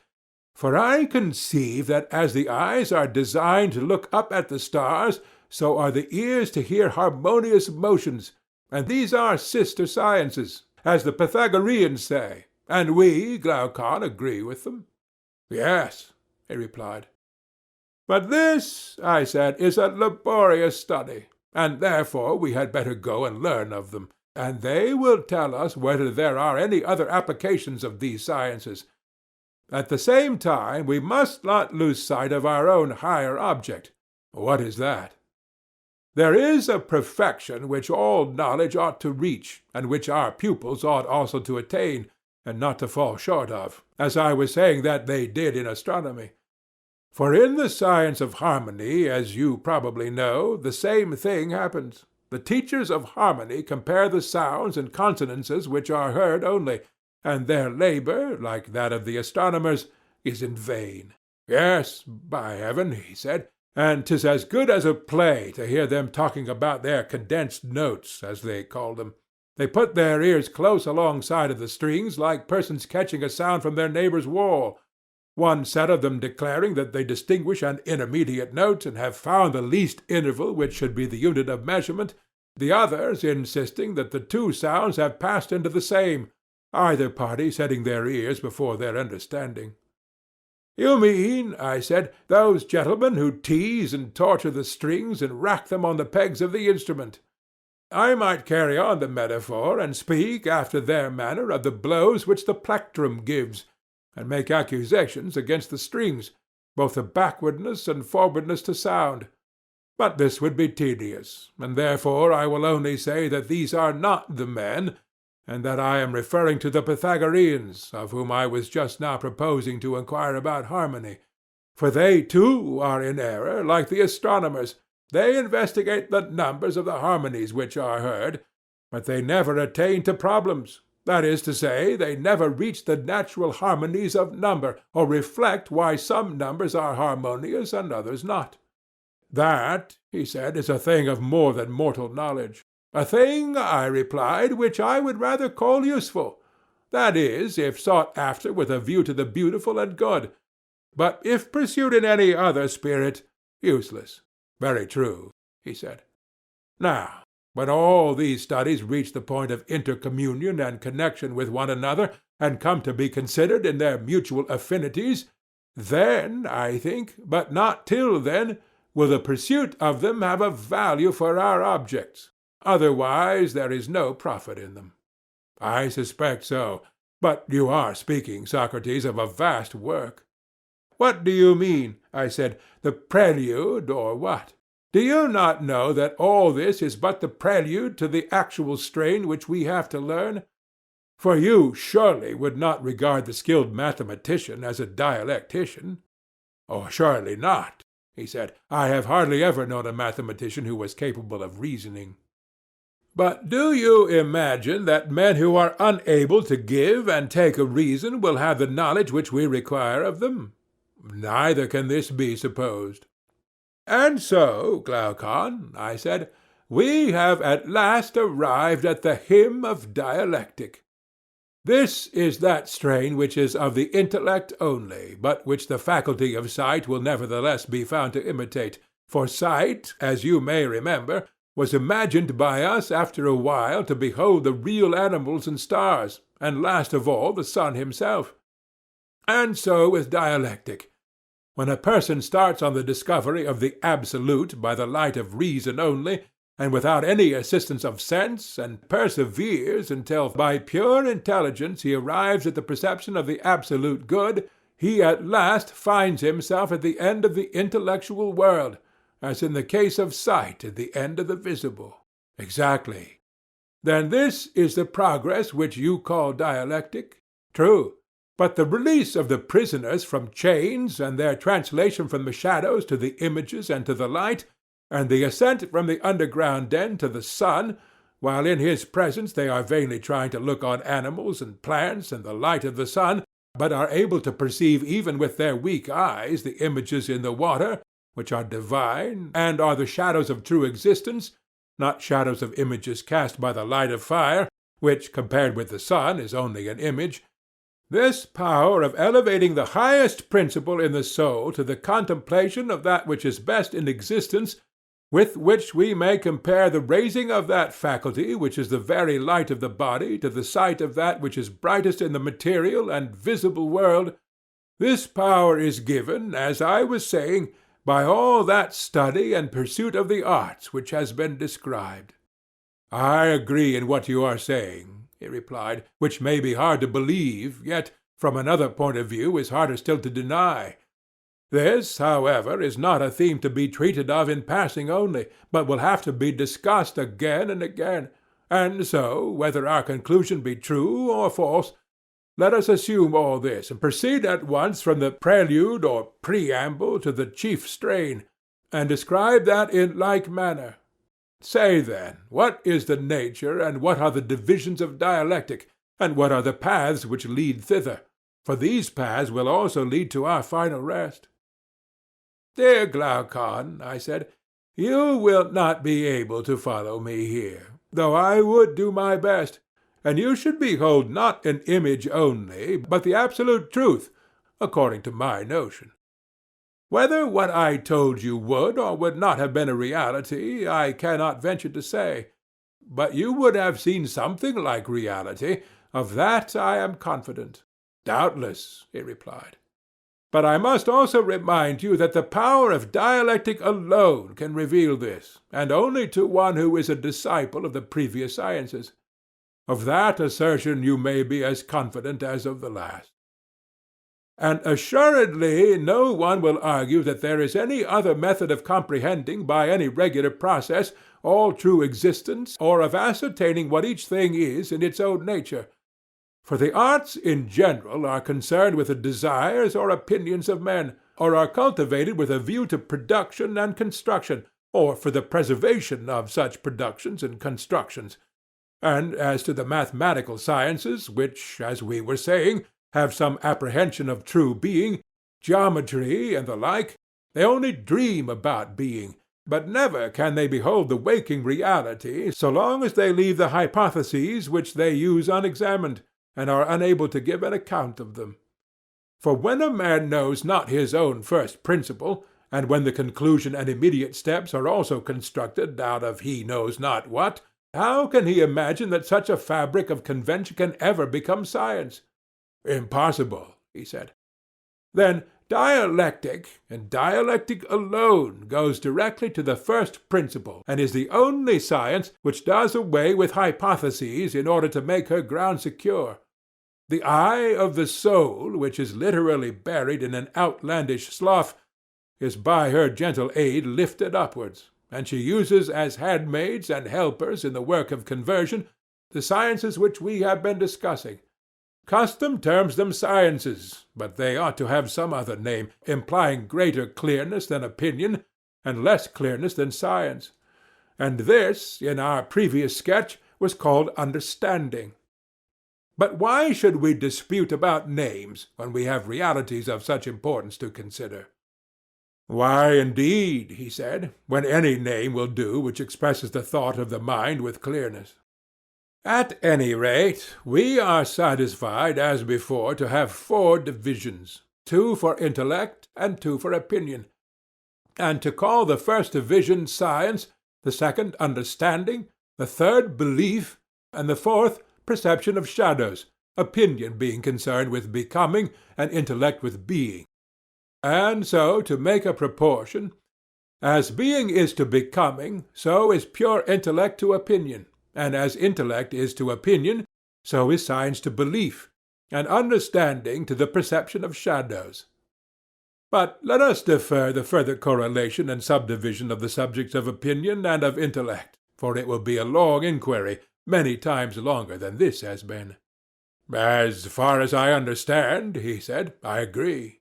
For I conceive that as the eyes are designed to look up at the stars, so are the ears to hear harmonious motions, and these are sister sciences, as the Pythagoreans say, and we, Glaucon, agree with them. Yes, he replied. But this, I said, is a laborious study, and therefore we had better go and learn of them, and they will tell us whether there are any other applications of these sciences. At the same time we must not lose sight of our own higher object. What is that? There is a perfection which all knowledge ought to reach, and which our pupils ought also to attain, and not to fall short of, as I was saying that they did in astronomy. For in the science of harmony, as you probably know, the same thing happens. The teachers of harmony compare the sounds and consonances which are heard only, and their labor, like that of the astronomers, is in vain. Yes, by heaven, he said, and 'tis as good as a play to hear them talking about their condensed notes, as they call them. They put their ears close alongside of the strings, like persons catching a sound from their neighbor's wall, one set of them declaring that they distinguish an intermediate note, and have found the least interval which should be the unit of measurement, the others insisting that the 2 sounds have passed into the same, either party setting their ears before their understanding. You mean, I said, those gentlemen who tease and torture the strings and rack them on the pegs of the instrument. I might carry on the metaphor, and speak after their manner of the blows which the plectrum gives, and make accusations against the strings, both of backwardness and forwardness to sound. But this would be tedious, and therefore I will only say that these are not the men, and that I am referring to the Pythagoreans, of whom I was just now proposing to inquire about harmony. For they too are in error, like the astronomers, They investigate the numbers of the harmonies which are heard, but they never attain to problems. That is to say, they never reach the natural harmonies of number, or reflect why some numbers are harmonious and others not. That, he said, is a thing of more than mortal knowledge. A thing, I replied, which I would rather call useful. That is, if sought after with a view to the beautiful and good, but if pursued in any other spirit, useless. Very true, he said. Now, when all these studies reach the point of intercommunion and connection with one another, and come to be considered in their mutual affinities, then, I think, but not till then, will the pursuit of them have a value for our objects. Otherwise there is no profit in them. I suspect so. But you are speaking, Socrates, of a vast work. What do you mean? I said. The prelude, or what? Do you not know that all this is but the prelude to the actual strain which we have to learn? For you surely would not regard the skilled mathematician as a dialectician. Oh, surely not, he said. I have hardly ever known a mathematician who was capable of reasoning. But do you imagine that men who are unable to give and take a reason will have the knowledge which we require of them? Neither can this be supposed. And so, Glaucon, I said, we have at last arrived at the hymn of dialectic. This is that strain which is of the intellect only, but which the faculty of sight will nevertheless be found to imitate. For sight, as you may remember, was imagined by us after a while to behold the real animals and stars, and last of all the sun himself. And so with dialectic. When a person starts on the discovery of the absolute by the light of reason only, and without any assistance of sense, and perseveres until by pure intelligence he arrives at the perception of the absolute good, he at last finds himself at the end of the intellectual world, as in the case of sight at the end of the visible. Exactly. Then this is the progress which you call dialectic? True. But the release of the prisoners from chains, and their translation from the shadows to the images and to the light, and the ascent from the underground den to the sun, while in his presence they are vainly trying to look on animals and plants and the light of the sun, but are able to perceive even with their weak eyes the images in the water, which are divine, and are the shadows of true existence, not shadows of images cast by the light of fire, which, compared with the sun, is only an image. This power of elevating the highest principle in the soul to the contemplation of that which is best in existence, with which we may compare the raising of that faculty which is the very light of the body to the sight of that which is brightest in the material and visible world, this power is given, as I was saying, by all that study and pursuit of the arts which has been described. I agree in what you are saying, he replied, which may be hard to believe, yet from another point of view is harder still to deny. This, however, is not a theme to be treated of in passing only, but will have to be discussed again and again. And so, whether our conclusion be true or false, let us assume all this, and proceed at once from the prelude or preamble to the chief strain, and describe that in like manner. Say, then, what is the nature and what are the divisions of dialectic, and what are the paths which lead thither? For these paths will also lead to our final rest. Dear Glaucon, I said, you will not be able to follow me here, though I would do my best, and you should behold not an image only, but the absolute truth, according to my notion. Whether what I told you would or would not have been a reality, I cannot venture to say. But you would have seen something like reality, of that I am confident. Doubtless, he replied. But I must also remind you that the power of dialectic alone can reveal this, and only to one who is a disciple of the previous sciences. Of that assertion you may be as confident as of the last. And assuredly no one will argue that there is any other method of comprehending by any regular process all true existence, or of ascertaining what each thing is in its own nature. For the arts in general are concerned with the desires or opinions of men, or are cultivated with a view to production and construction, or for the preservation of such productions and constructions. And as to the mathematical sciences, which, as we were saying, have some apprehension of true being, geometry and the like, they only dream about being, but never can they behold the waking reality so long as they leave the hypotheses which they use unexamined, and are unable to give an account of them. For when a man knows not his own first principle, and when the conclusion and immediate steps are also constructed out of he knows not what, how can he imagine that such a fabric of convention can ever become science? Impossible, he said. Then dialectic, and dialectic alone, goes directly to the first principle, and is the only science which does away with hypotheses in order to make her ground secure. The eye of the soul, which is literally buried in an outlandish slough, is by her gentle aid lifted upwards, and she uses as handmaids and helpers in the work of conversion the sciences which we have been discussing. Custom terms them sciences, but they ought to have some other name, implying greater clearness than opinion, and less clearness than science. And this, in our previous sketch, was called understanding. But why should we dispute about names, when we have realities of such importance to consider? Why, indeed, he said, when any name will do which expresses the thought of the mind with clearness. At any rate, we are satisfied, as before, to have 4 divisions, 2 for intellect and 2 for opinion, and to call the first division science, the second understanding, the third belief, and the fourth perception of shadows, opinion being concerned with becoming, and intellect with being. And so, to make a proportion, as being is to becoming, so is pure intellect to opinion. And as intellect is to opinion, so is science to belief, and understanding to the perception of shadows. But let us defer the further correlation and subdivision of the subjects of opinion and of intellect, for it will be a long inquiry, many times longer than this has been. As far as I understand, he said, I agree.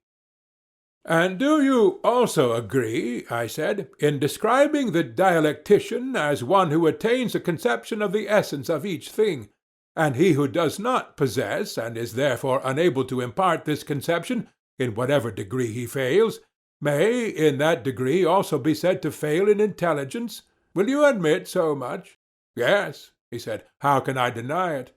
And do you also agree, I said, in describing the dialectician as one who attains a conception of the essence of each thing, and he who does not possess, and is therefore unable to impart this conception, in whatever degree he fails, may in that degree also be said to fail in intelligence? Will you admit so much? Yes, he said, how can I deny it?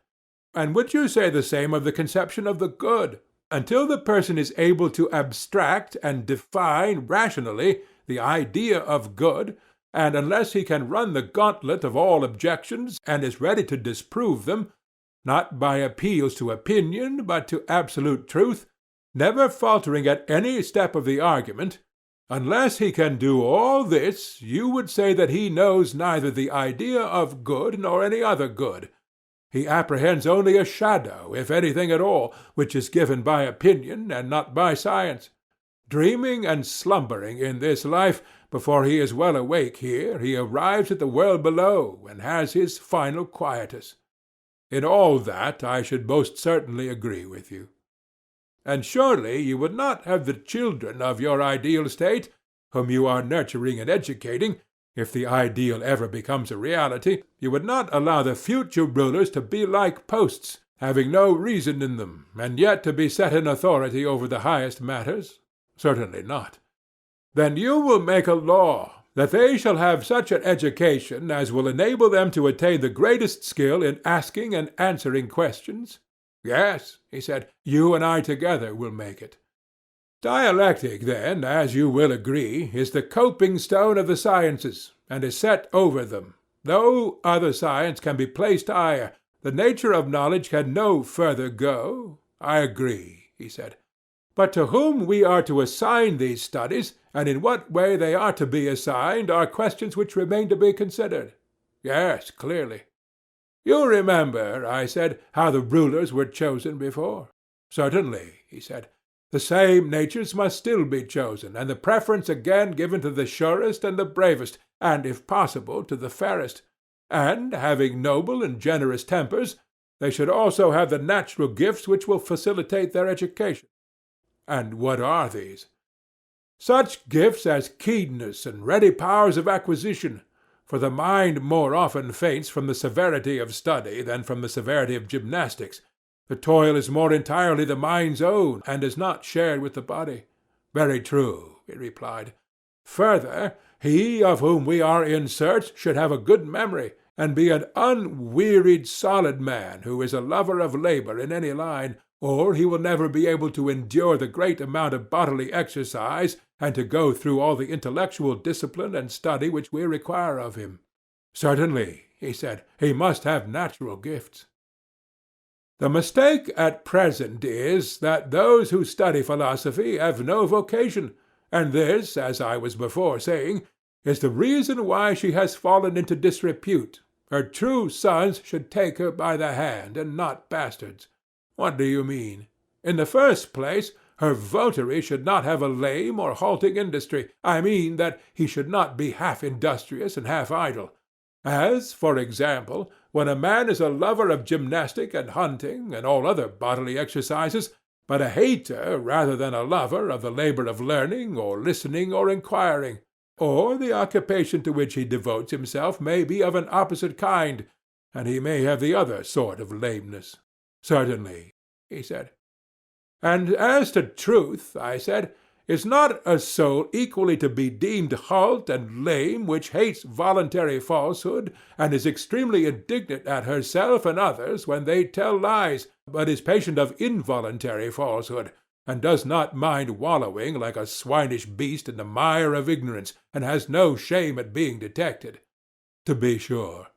And would you say the same of the conception of the good? Until the person is able to abstract and define rationally the idea of good, and unless he can run the gauntlet of all objections and is ready to disprove them, not by appeals to opinion but to absolute truth, never faltering at any step of the argument, unless he can do all this, you would say that he knows neither the idea of good nor any other good. He apprehends only a shadow, if anything at all, which is given by opinion and not by science. Dreaming and slumbering in this life, before he is well awake here, he arrives at the world below, and has his final quietus. In all that I should most certainly agree with you. And surely you would not have the children of your ideal state, whom you are nurturing and educating, if the ideal ever becomes a reality, you would not allow the future rulers to be like posts, having no reason in them, and yet to be set in authority over the highest matters? Certainly not. Then you will make a law that they shall have such an education as will enable them to attain the greatest skill in asking and answering questions? Yes, he said, you and I together will make it. Dialectic, then, as you will agree, is the coping stone of the sciences, and is set over them. No other science can be placed higher. The nature of knowledge can no further go. I agree, he said. But to whom we are to assign these studies, and in what way they are to be assigned, are questions which remain to be considered. Yes, clearly. You remember, I said, how the rulers were chosen before. Certainly, he said. The same natures must still be chosen, and the preference again given to the surest and the bravest, and, if possible, to the fairest. And, having noble and generous tempers, they should also have the natural gifts which will facilitate their education. And what are these? Such gifts as keenness and ready powers of acquisition, for the mind more often faints from the severity of study than from the severity of gymnastics. The toil is more entirely the mind's own, and is not shared with the body. Very true, he replied. Further, he of whom we are in search should have a good memory, and be an unwearied solid man who is a lover of labor in any line, or he will never be able to endure the great amount of bodily exercise and to go through all the intellectual discipline and study which we require of him. Certainly, he said, he must have natural gifts. The mistake at present is that those who study philosophy have no vocation, and this, as I was before saying, is the reason why she has fallen into disrepute. Her true sons should take her by the hand, and not bastards. What do you mean? In the first place, her votary should not have a lame or halting industry. I mean that he should not be half industrious and half idle. As, for example, when a man is a lover of gymnastic and hunting and all other bodily exercises, but a hater rather than a lover of the labor of learning or listening or inquiring, or the occupation to which he devotes himself may be of an opposite kind, and he may have the other sort of lameness. Certainly, he said. And as to truth, I said, is not a soul equally to be deemed halt and lame which hates voluntary falsehood, and is extremely indignant at herself and others when they tell lies, but is patient of involuntary falsehood, and does not mind wallowing like a swinish beast in the mire of ignorance, and has no shame at being detected? To be sure.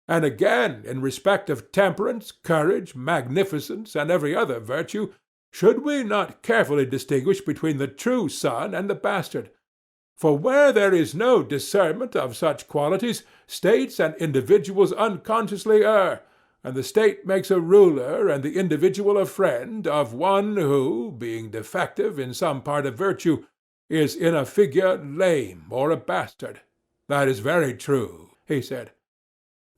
And again, in respect of temperance, courage, magnificence, and every other virtue, should we not carefully distinguish between the true son and the bastard? For where there is no discernment of such qualities, states and individuals unconsciously err, and the state makes a ruler and the individual a friend of one who, being defective in some part of virtue, is in a figure lame or a bastard. That is very true, he said.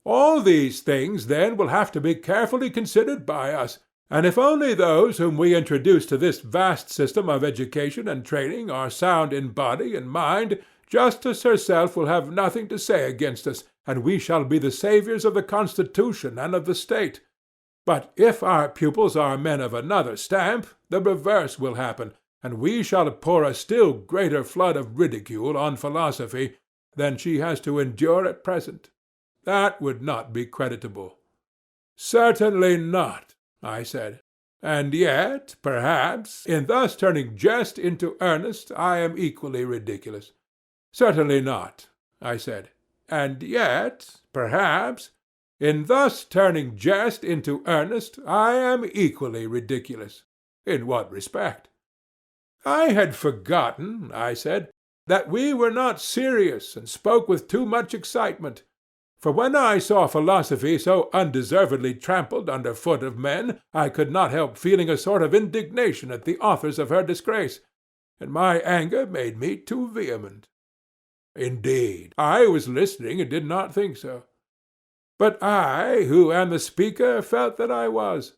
All these things, then, will have to be carefully considered by us, and if only those whom we introduce to this vast system of education and training are sound in body and mind, justice herself will have nothing to say against us, and we shall be the saviors of the Constitution and of the State. But if our pupils are men of another stamp, the reverse will happen, and we shall pour a still greater flood of ridicule on philosophy than she has to endure at present. That would not be creditable. Certainly not, I said. And yet, perhaps, in thus turning jest into earnest, I am equally ridiculous. Certainly not, I said. And yet, perhaps, in thus turning jest into earnest, I am equally ridiculous. In what respect? I had forgotten, I said, that we were not serious and spoke with too much excitement. For when I saw philosophy so undeservedly trampled under foot of men, I could not help feeling a sort of indignation at the authors of her disgrace, and my anger made me too vehement. Indeed, I was listening and did not think so. But I, who am the speaker, felt that I was.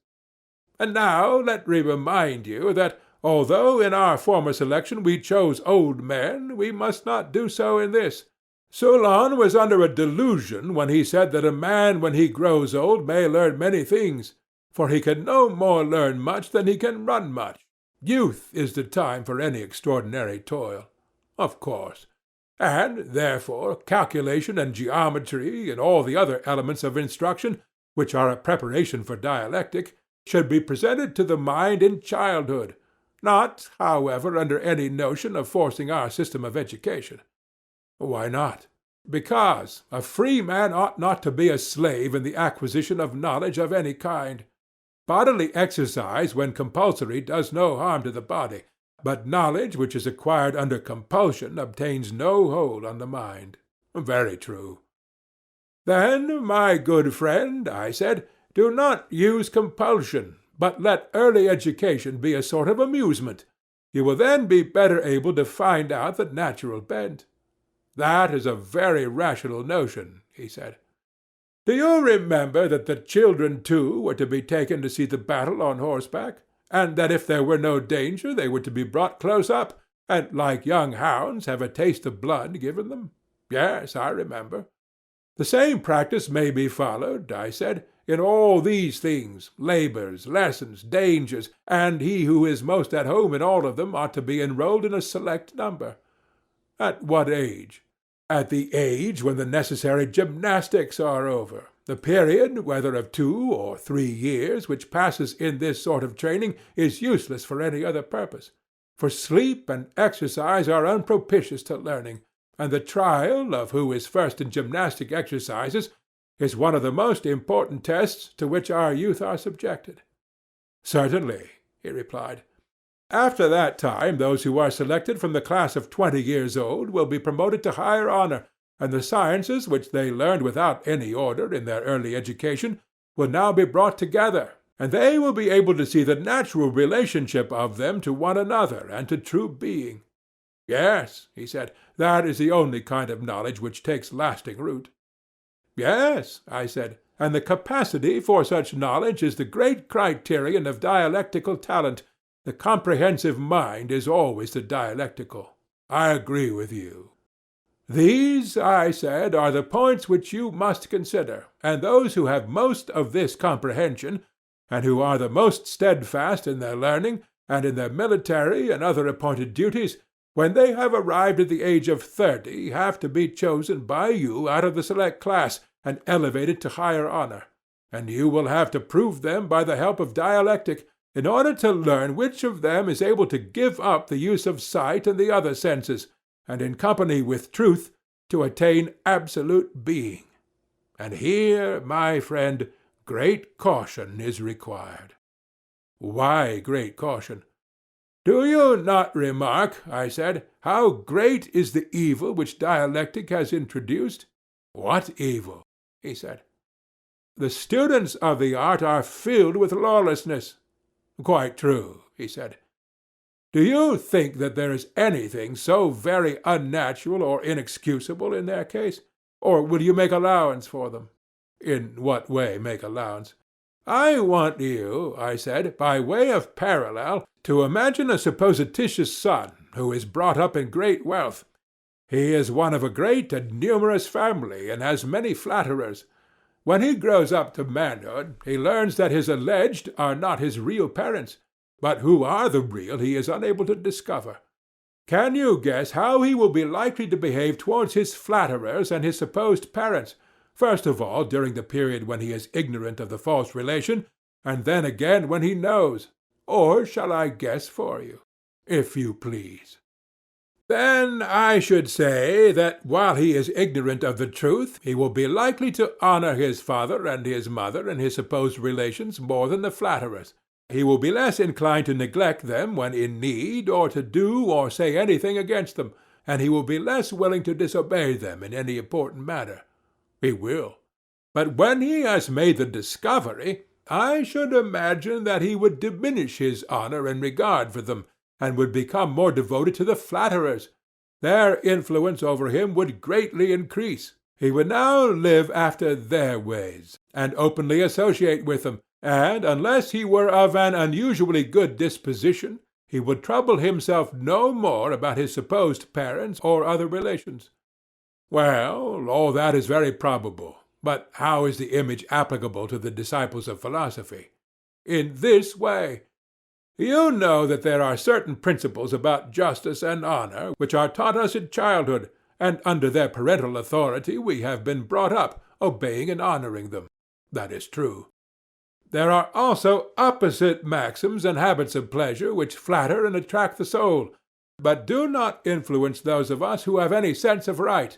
And now let me remind you that, although in our former selection we chose old men, we must not do so in this. Solon was under a delusion when he said that a man when he grows old may learn many things, for he can no more learn much than he can run much. Youth is the time for any extraordinary toil. Of course. And, therefore, calculation and geometry and all the other elements of instruction, which are a preparation for dialectic, should be presented to the mind in childhood, not, however, under any notion of forcing our system of education. Why not? Because a free man ought not to be a slave in the acquisition of knowledge of any kind. Bodily exercise, when compulsory, does no harm to the body, but knowledge which is acquired under compulsion obtains no hold on the mind. Very true. Then, my good friend, I said, do not use compulsion, but let early education be a sort of amusement. You will then be better able to find out the natural bent. That is a very rational notion, he said. Do you remember that the children, too, were to be taken to see the battle on horseback, and that if there were no danger they were to be brought close up, and like young hounds have a taste of blood given them? Yes, I remember. The same practice may be followed, I said, in all these things, labors, lessons, dangers, and he who is most at home in all of them ought to be enrolled in a select number. At what age? At the age when the necessary gymnastics are over. The period, whether of 2 or 3 years, which passes in this sort of training, is useless for any other purpose. For sleep and exercise are unpropitious to learning, and the trial of who is first in gymnastic exercises is one of the most important tests to which our youth are subjected. Certainly, he replied. After that time, those who are selected from the class of 20 years old will be promoted to higher honor, and the sciences which they learned without any order in their early education will now be brought together, and they will be able to see the natural relationship of them to one another and to true being. Yes, he said, that is the only kind of knowledge which takes lasting root. Yes, I said, and the capacity for such knowledge is the great criterion of dialectical talent. The comprehensive mind is always the dialectical. I agree with you. These, I said, are the points which you must consider, and those who have most of this comprehension, and who are the most steadfast in their learning, and in their military and other appointed duties, when they have arrived at the age of 30, have to be chosen by you out of the select class, and elevated to higher honor, and you will have to prove them by the help of dialectic, in order to learn which of them is able to give up the use of sight and the other senses, and in company with truth to attain absolute being. And here, my friend, great caution is required. Why great caution? Do you not remark, I said, how great is the evil which dialectic has introduced? What evil? He said. The students of the art are filled with lawlessness. Quite true, he said. Do you think that there is anything so very unnatural or inexcusable in their case? Or will you make allowance for them? In what way make allowance? I want you, I said, by way of parallel, to imagine a supposititious son who is brought up in great wealth. He is one of a great and numerous family, and has many flatterers. When he grows up to manhood, he learns that his alleged are not his real parents, but who are the real he is unable to discover. Can you guess how he will be likely to behave towards his flatterers and his supposed parents, first of all during the period when he is ignorant of the false relation, and then again when he knows? Or shall I guess for you? If you please. Then I should say that while he is ignorant of the truth, he will be likely to honor his father and his mother and his supposed relations more than the flatterers. He will be less inclined to neglect them when in need, or to do or say anything against them, and he will be less willing to disobey them in any important matter. He will. But when he has made the discovery, I should imagine that he would diminish his honor and regard for them, and would become more devoted to the flatterers. Their influence over him would greatly increase. He would now live after their ways, and openly associate with them, and, unless he were of an unusually good disposition, he would trouble himself no more about his supposed parents or other relations. Well, all that is very probable, but how is the image applicable to the disciples of philosophy? In this way. You know that there are certain principles about justice and honor which are taught us in childhood, and under their parental authority we have been brought up, obeying and honoring them. That is true. There are also opposite maxims and habits of pleasure which flatter and attract the soul, but do not influence those of us who have any sense of right,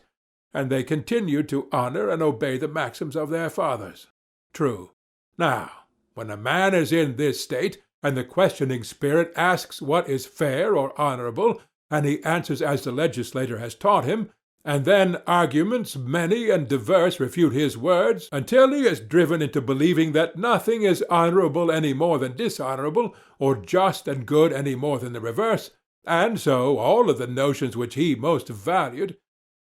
and they continue to honor and obey the maxims of their fathers. True. Now, when a man is in this state, and the questioning spirit asks what is fair or honorable, and he answers as the legislator has taught him, and then arguments many and diverse refute his words, until he is driven into believing that nothing is honorable any more than dishonorable, or just and good any more than the reverse, and so all of the notions which he most valued,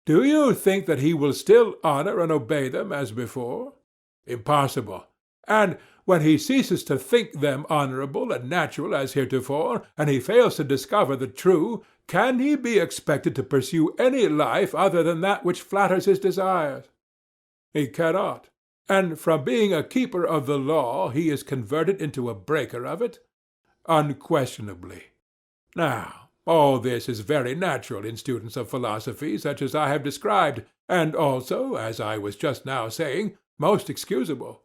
do you think that he will still honor and obey them as before? Impossible. And when he ceases to think them honourable and natural as heretofore, and he fails to discover the true, can he be expected to pursue any life other than that which flatters his desires? He cannot. And from being a keeper of the law he is converted into a breaker of it? Unquestionably. Now, all this is very natural in students of philosophy such as I have described, and also, as I was just now saying, most excusable.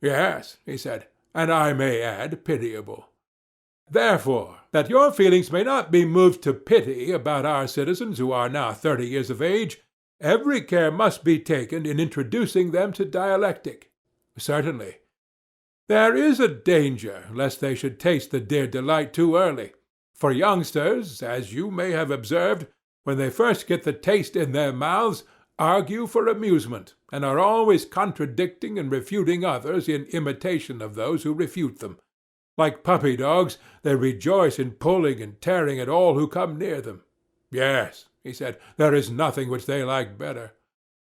Yes, he said, and I may add pitiable. Therefore, that your feelings may not be moved to pity about our citizens who are now 30 years of age, every care must be taken in introducing them to dialectic. Certainly. There is a danger lest they should taste the dear delight too early. For youngsters, as you may have observed, when they first get the taste in their mouths, argue for amusement, and are always contradicting and refuting others in imitation of those who refute them. Like puppy dogs, they rejoice in pulling and tearing at all who come near them. Yes, he said, there is nothing which they like better.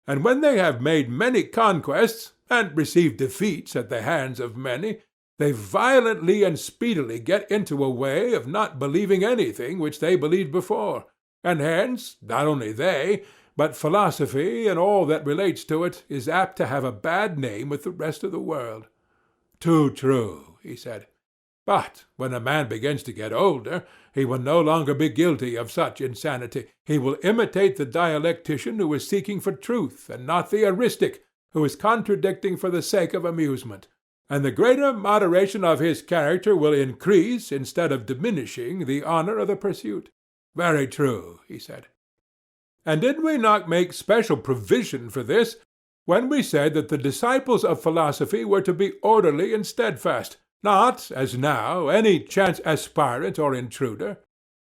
And when they have made many conquests, and received defeats at the hands of many, they violently and speedily get into a way of not believing anything which they believed before, and hence, not only they, but philosophy and all that relates to it is apt to have a bad name with the rest of the world. Too true, he said. But when a man begins to get older, he will no longer be guilty of such insanity. He will imitate the dialectician who is seeking for truth, and not the eristic, who is contradicting for the sake of amusement. And the greater moderation of his character will increase, instead of diminishing, the honor of the pursuit. Very true, he said. And did we not make special provision for this, when we said that the disciples of philosophy were to be orderly and steadfast, not, as now, any chance aspirant or intruder?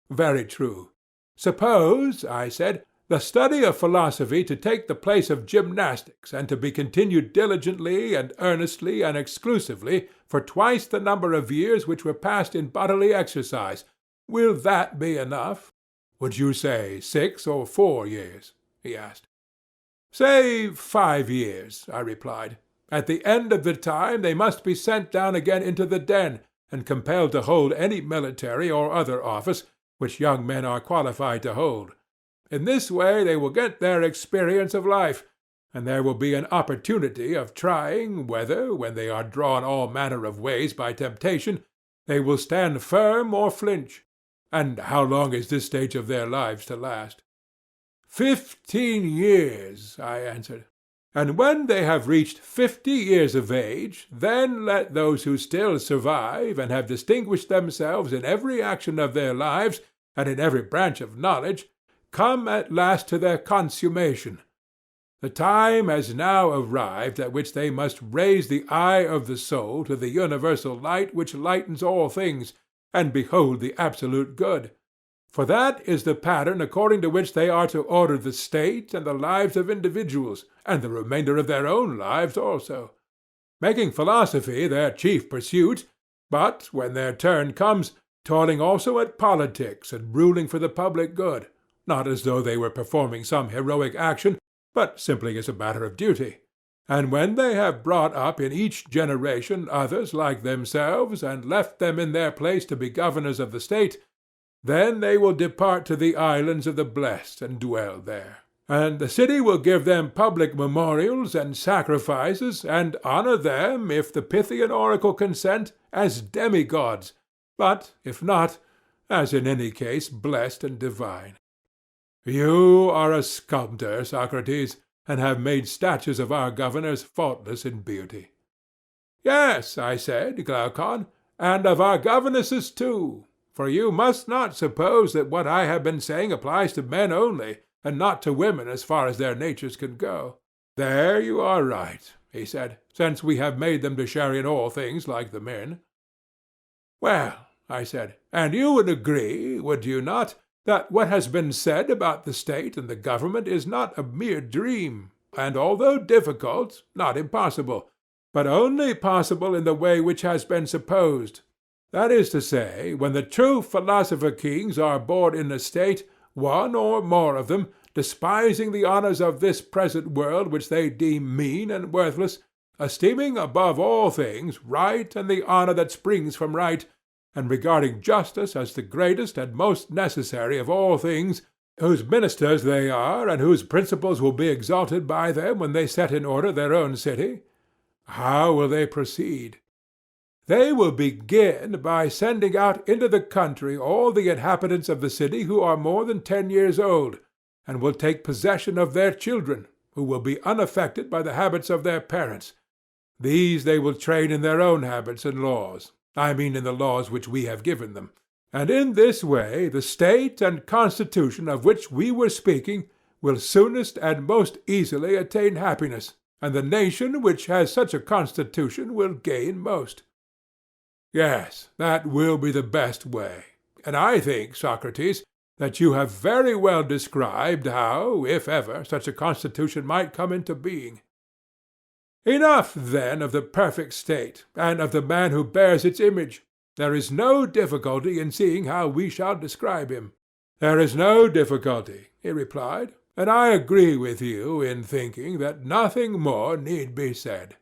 Very true. Suppose, I said, the study of philosophy to take the place of gymnastics, and to be continued diligently and earnestly and exclusively for twice the number of years which were passed in bodily exercise. Will that be enough? Would you say 6 or 4 years? He asked. Say 5 years, I replied. At the end of the time they must be sent down again into the den, and compelled to hold any military or other office which young men are qualified to hold. In this way they will get their experience of life, and there will be an opportunity of trying whether, when they are drawn all manner of ways by temptation, they will stand firm or flinch. And how long is this stage of their lives to last? 15 years, I answered. And when they have reached 50 years of age, then let those who still survive, and have distinguished themselves in every action of their lives, and in every branch of knowledge, come at last to their consummation. The time has now arrived at which they must raise the eye of the soul to the universal light which lightens all things, and behold the absolute good. For that is the pattern according to which they are to order the state and the lives of individuals, and the remainder of their own lives also. Making philosophy their chief pursuit, but, when their turn comes, toiling also at politics and ruling for the public good, not as though they were performing some heroic action, but simply as a matter of duty. And when they have brought up in each generation others like themselves, and left them in their place to be governors of the state, then they will depart to the islands of the blessed and dwell there. And the city will give them public memorials and sacrifices, and honor them, if the Pythian oracle consent, as demigods, but, if not, as in any case blessed and divine. You are a sculptor, Socrates, and have made statues of our governors faultless in beauty. Yes, I said, Glaucon, and of our governesses too. For you must not suppose that what I have been saying applies to men only, and not to women as far as their natures can go. There you are right, he said, since we have made them to share in all things like the men. Well, I said, and you would agree, would you not, that what has been said about the state and the government is not a mere dream, and although difficult, not impossible, but only possible in the way which has been supposed. That is to say, when the true philosopher-kings are born in a state, one or more of them, despising the honors of this present world which they deem mean and worthless, esteeming above all things right and the honor that springs from right, and regarding justice as the greatest and most necessary of all things, whose ministers they are, and whose principles will be exalted by them when they set in order their own city, how will they proceed? They will begin by sending out into the country all the inhabitants of the city who are more than 10 years old, and will take possession of their children, who will be unaffected by the habits of their parents. These they will train in their own habits and laws, I mean in the laws which we have given them. And in this way the state and constitution of which we were speaking will soonest and most easily attain happiness, and the nation which has such a constitution will gain most. Yes, that will be the best way. And I think, Socrates, that you have very well described how, if ever, such a constitution might come into being. Enough, then, of the perfect state, and of the man who bears its image. There is no difficulty in seeing how we shall describe him. There is no difficulty, he replied, and I agree with you in thinking that nothing more need be said.